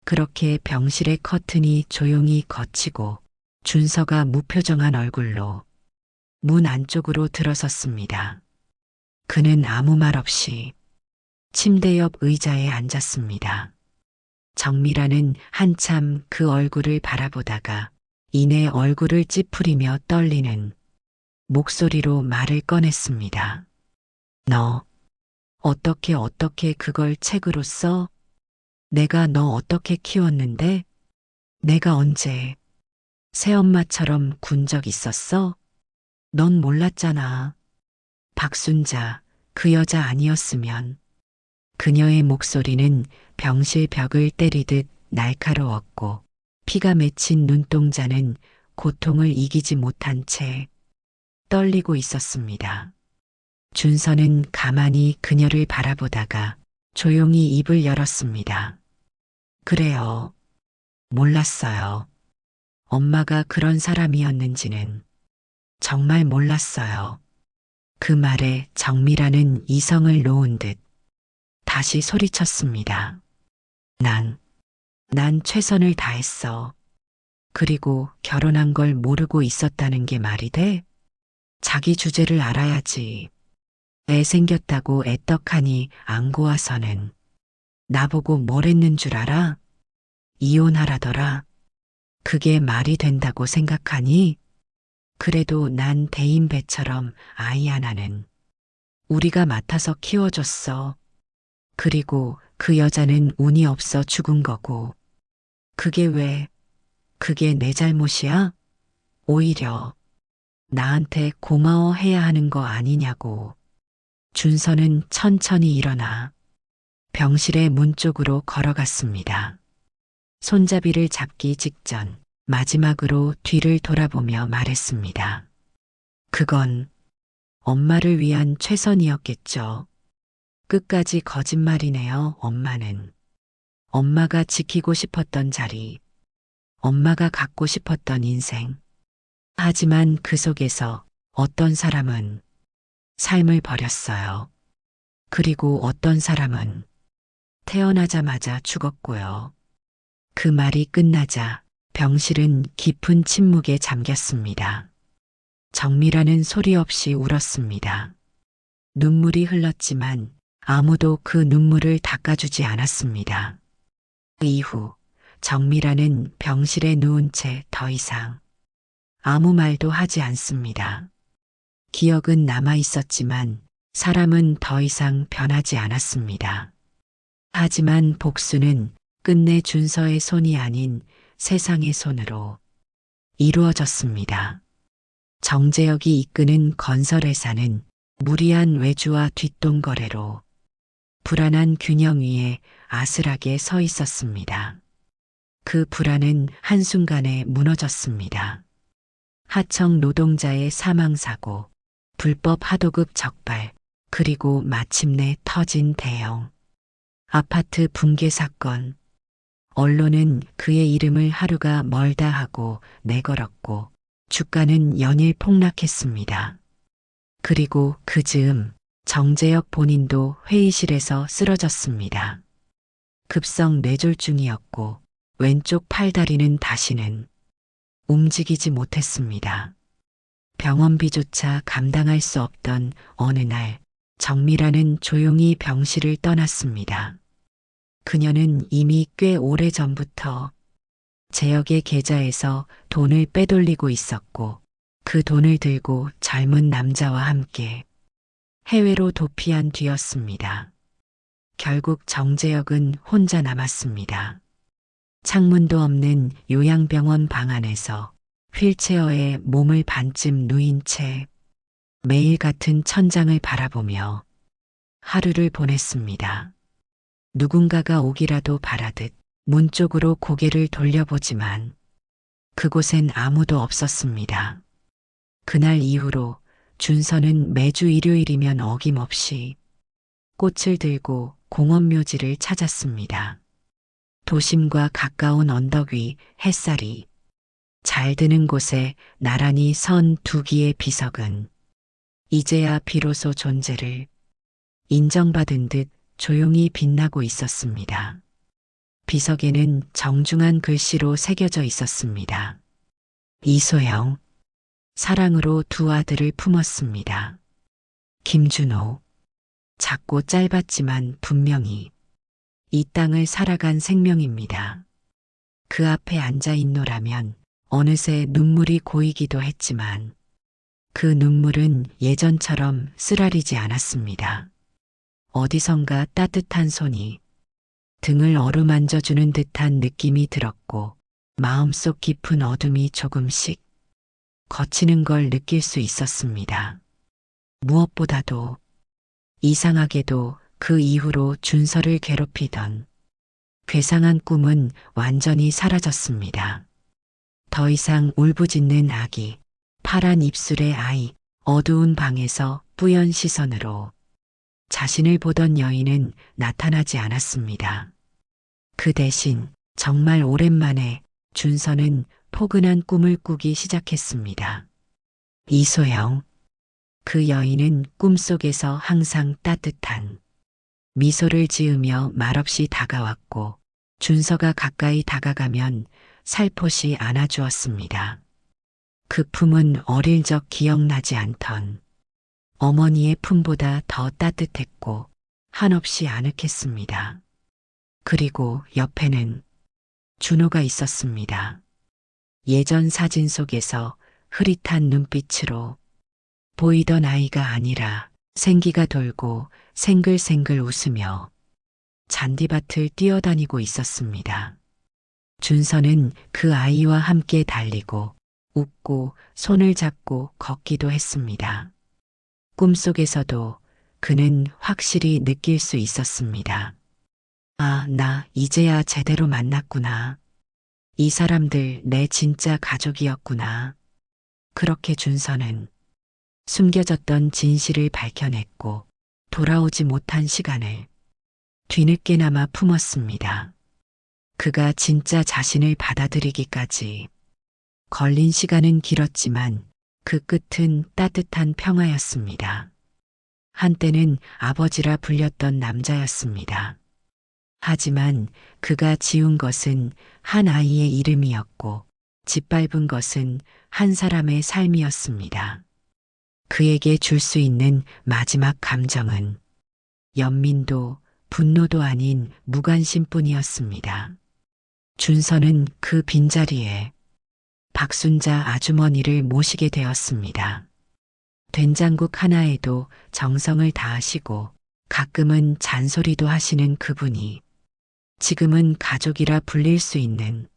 그렇게 병실의 커튼이 조용히 걷히고 준서가 무표정한 얼굴로 문 안쪽으로 들어섰습니다. 그는 아무 말 없이 침대 옆 의자에 앉았습니다. 정미라는 한참 그 얼굴을 바라보다가 이내 얼굴을 찌푸리며 떨리는 목소리로 말을 꺼냈습니다. 너 어떻게 그걸 책으로 써? 내가 너 어떻게 키웠는데? 내가 언제 새엄마처럼 군 적 있었어? 넌 몰랐잖아. 박순자, 그 여자 아니었으면. 그녀의 목소리는 병실 벽을 때리듯 날카로웠고 피가 맺힌 눈동자는 고통을 이기지 못한 채 떨리고 있었습니다. 준서는 가만히 그녀를 바라보다가 조용히 입을 열었습니다. 그래요. 몰랐어요. 엄마가 그런 사람이었는지는 정말 몰랐어요. 그 말에 정미라는 이성을 놓은 듯 다시 소리쳤습니다. 난 최선을 다했어. 그리고 결혼한 걸 모르고 있었다는 게 말이 돼? 자기 주제를 알아야지. 애 생겼다고 애떡하니 안고 와서는 나보고 뭘 했는 줄 알아? 이혼하라더라. 그게 말이 된다고 생각하니? 그래도 난 대인배처럼 아이 하나는 우리가 맡아서 키워줬어. 그리고 그 여자는 운이 없어 죽은 거고. 그게 내 잘못이야? 오히려 나한테 고마워해야 하는 거 아니냐고. 준서는 천천히 일어나 병실의 문 쪽으로 걸어갔습니다. 손잡이를 잡기 직전 마지막으로 뒤를 돌아보며 말했습니다. 그건 엄마를 위한 최선이었겠죠. 끝까지 거짓말이네요, 엄마는. 엄마가 지키고 싶었던 자리, 엄마가 갖고 싶었던 인생. 하지만 그 속에서 어떤 사람은 삶을 버렸어요. 그리고 어떤 사람은 태어나자마자 죽었고요. 그 말이 끝나자 병실은 깊은 침묵에 잠겼습니다. 정미라는 소리 없이 울었습니다. 눈물이 흘렀지만 아무도 그 눈물을 닦아주지 않았습니다. 이후 정미라는 병실에 누운 채 더 이상 아무 말도 하지 않습니다. 기억은 남아 있었지만 사람은 더 이상 변하지 않았습니다. 하지만 복수는 끝내 준서의 손이 아닌 세상의 손으로 이루어졌습니다. 정재혁이 이끄는 건설회사는 무리한 외주와 뒷돈거래로 불안한 균형 위에 아슬하게 서 있었습니다. 그 불안은 한순간에 무너졌습니다. 하청 노동자의 사망사고, 불법 하도급 적발, 그리고 마침내 터진 대형 아파트 붕괴 사건. 언론은 그의 이름을 하루가 멀다 하고 내걸었고 주가는 연일 폭락했습니다. 그리고 그 즈음 정재혁 본인도 회의실에서 쓰러졌습니다. 급성 뇌졸중이었고 왼쪽 팔다리는 다시는 움직이지 못했습니다. 병원비조차 감당할 수 없던 어느 날 정미라는 조용히 병실을 떠났습니다. 그녀는 이미 꽤 오래 전부터 재혁의 계좌에서 돈을 빼돌리고 있었고 그 돈을 들고 젊은 남자와 함께 해외로 도피한 뒤였습니다. 결국 정재혁은 혼자 남았습니다. 창문도 없는 요양병원 방 안에서 휠체어에 몸을 반쯤 누인 채 매일 같은 천장을 바라보며 하루를 보냈습니다. 누군가가 오기라도 바라듯 문 쪽으로 고개를 돌려보지만 그곳엔 아무도 없었습니다. 그날 이후로 준서는 매주 일요일이면 어김없이 꽃을 들고 공원묘지를 찾았습니다. 도심과 가까운 언덕 위 햇살이 잘 드는 곳에 나란히 선 두 기의 비석은 이제야 비로소 존재를 인정받은 듯 조용히 빛나고 있었습니다. 비석에는 정중한 글씨로 새겨져 있었습니다. 이소영, 사랑으로 두 아들을 품었습니다. 김준호, 작고 짧았지만 분명히 이 땅을 살아간 생명입니다. 그 앞에 앉아 있노라면 어느새 눈물이 고이기도 했지만 그 눈물은 예전처럼 쓰라리지 않았습니다. 어디선가 따뜻한 손이 등을 어루만져주는 듯한 느낌이 들었고 마음속 깊은 어둠이 조금씩 거치는 걸 느낄 수 있었습니다. 무엇보다도 이상하게도 그 이후로 준서를 괴롭히던 괴상한 꿈은 완전히 사라졌습니다. 더 이상 울부짖는 아기, 파란 입술의 아이, 어두운 방에서 뿌연 시선으로 자신을 보던 여인은 나타나지 않았습니다. 그 대신 정말 오랜만에 준서는 포근한 꿈을 꾸기 시작했습니다. 이소영. 그 여인은 꿈속에서 항상 따뜻한 미소를 지으며 말없이 다가왔고 준서가 가까이 다가가면 살포시 안아주었습니다. 그 품은 어릴 적 기억나지 않던 어머니의 품보다 더 따뜻했고 한없이 아늑했습니다. 그리고 옆에는 준호가 있었습니다. 예전 사진 속에서 흐릿한 눈빛으로 보이던 아이가 아니라 생기가 돌고 생글생글 웃으며 잔디밭을 뛰어다니고 있었습니다. 준서는 그 아이와 함께 달리고 웃고 손을 잡고 걷기도 했습니다. 꿈속에서도 그는 확실히 느낄 수 있었습니다. 아, 나 이제야 제대로 만났구나. 이 사람들 내 진짜 가족이었구나. 그렇게 준서는 숨겨졌던 진실을 밝혀냈고 돌아오지 못한 시간을 뒤늦게나마 품었습니다. 그가 진짜 자신을 받아들이기까지 걸린 시간은 길었지만 그 끝은 따뜻한 평화였습니다. 한때는 아버지라 불렸던 남자였습니다. 하지만 그가 지운 것은 한 아이의 이름이었고 짓밟은 것은 한 사람의 삶이었습니다. 그에게 줄 수 있는 마지막 감정은 연민도 분노도 아닌 무관심뿐이었습니다. 준서는 그 빈자리에 박순자 아주머니를 모시게 되었습니다. 된장국 하나에도 정성을 다하시고 가끔은 잔소리도 하시는 그분이 지금은 가족이라 불릴 수 있는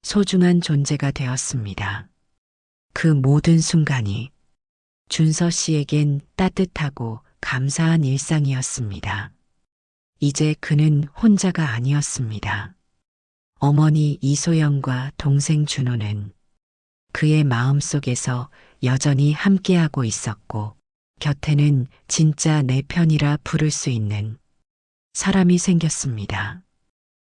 소중한 존재가 되었습니다. 그 모든 순간이 준서 씨에겐 따뜻하고 감사한 일상이었습니다. 이제 그는 혼자가 아니었습니다. 어머니 이소영과 동생 준호는 그의 마음속에서 여전히 함께하고 있었고 곁에는 진짜 내 편이라 부를 수 있는 사람이 생겼습니다.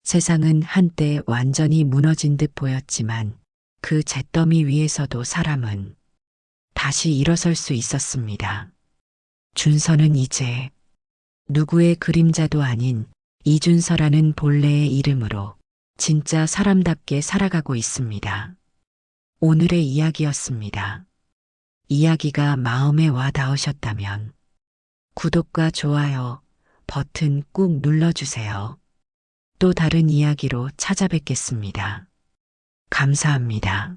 세상은 한때 완전히 무너진 듯 보였지만 그 잿더미 위에서도 사람은 다시 일어설 수 있었습니다. 준서는 이제 누구의 그림자도 아닌 이준서라는 본래의 이름으로 진짜 사람답게 살아가고 있습니다. 오늘의 이야기였습니다. 이야기가 마음에 와 닿으셨다면 구독과 좋아요 버튼 꾹 눌러주세요. 또 다른 이야기로 찾아뵙겠습니다. 감사합니다.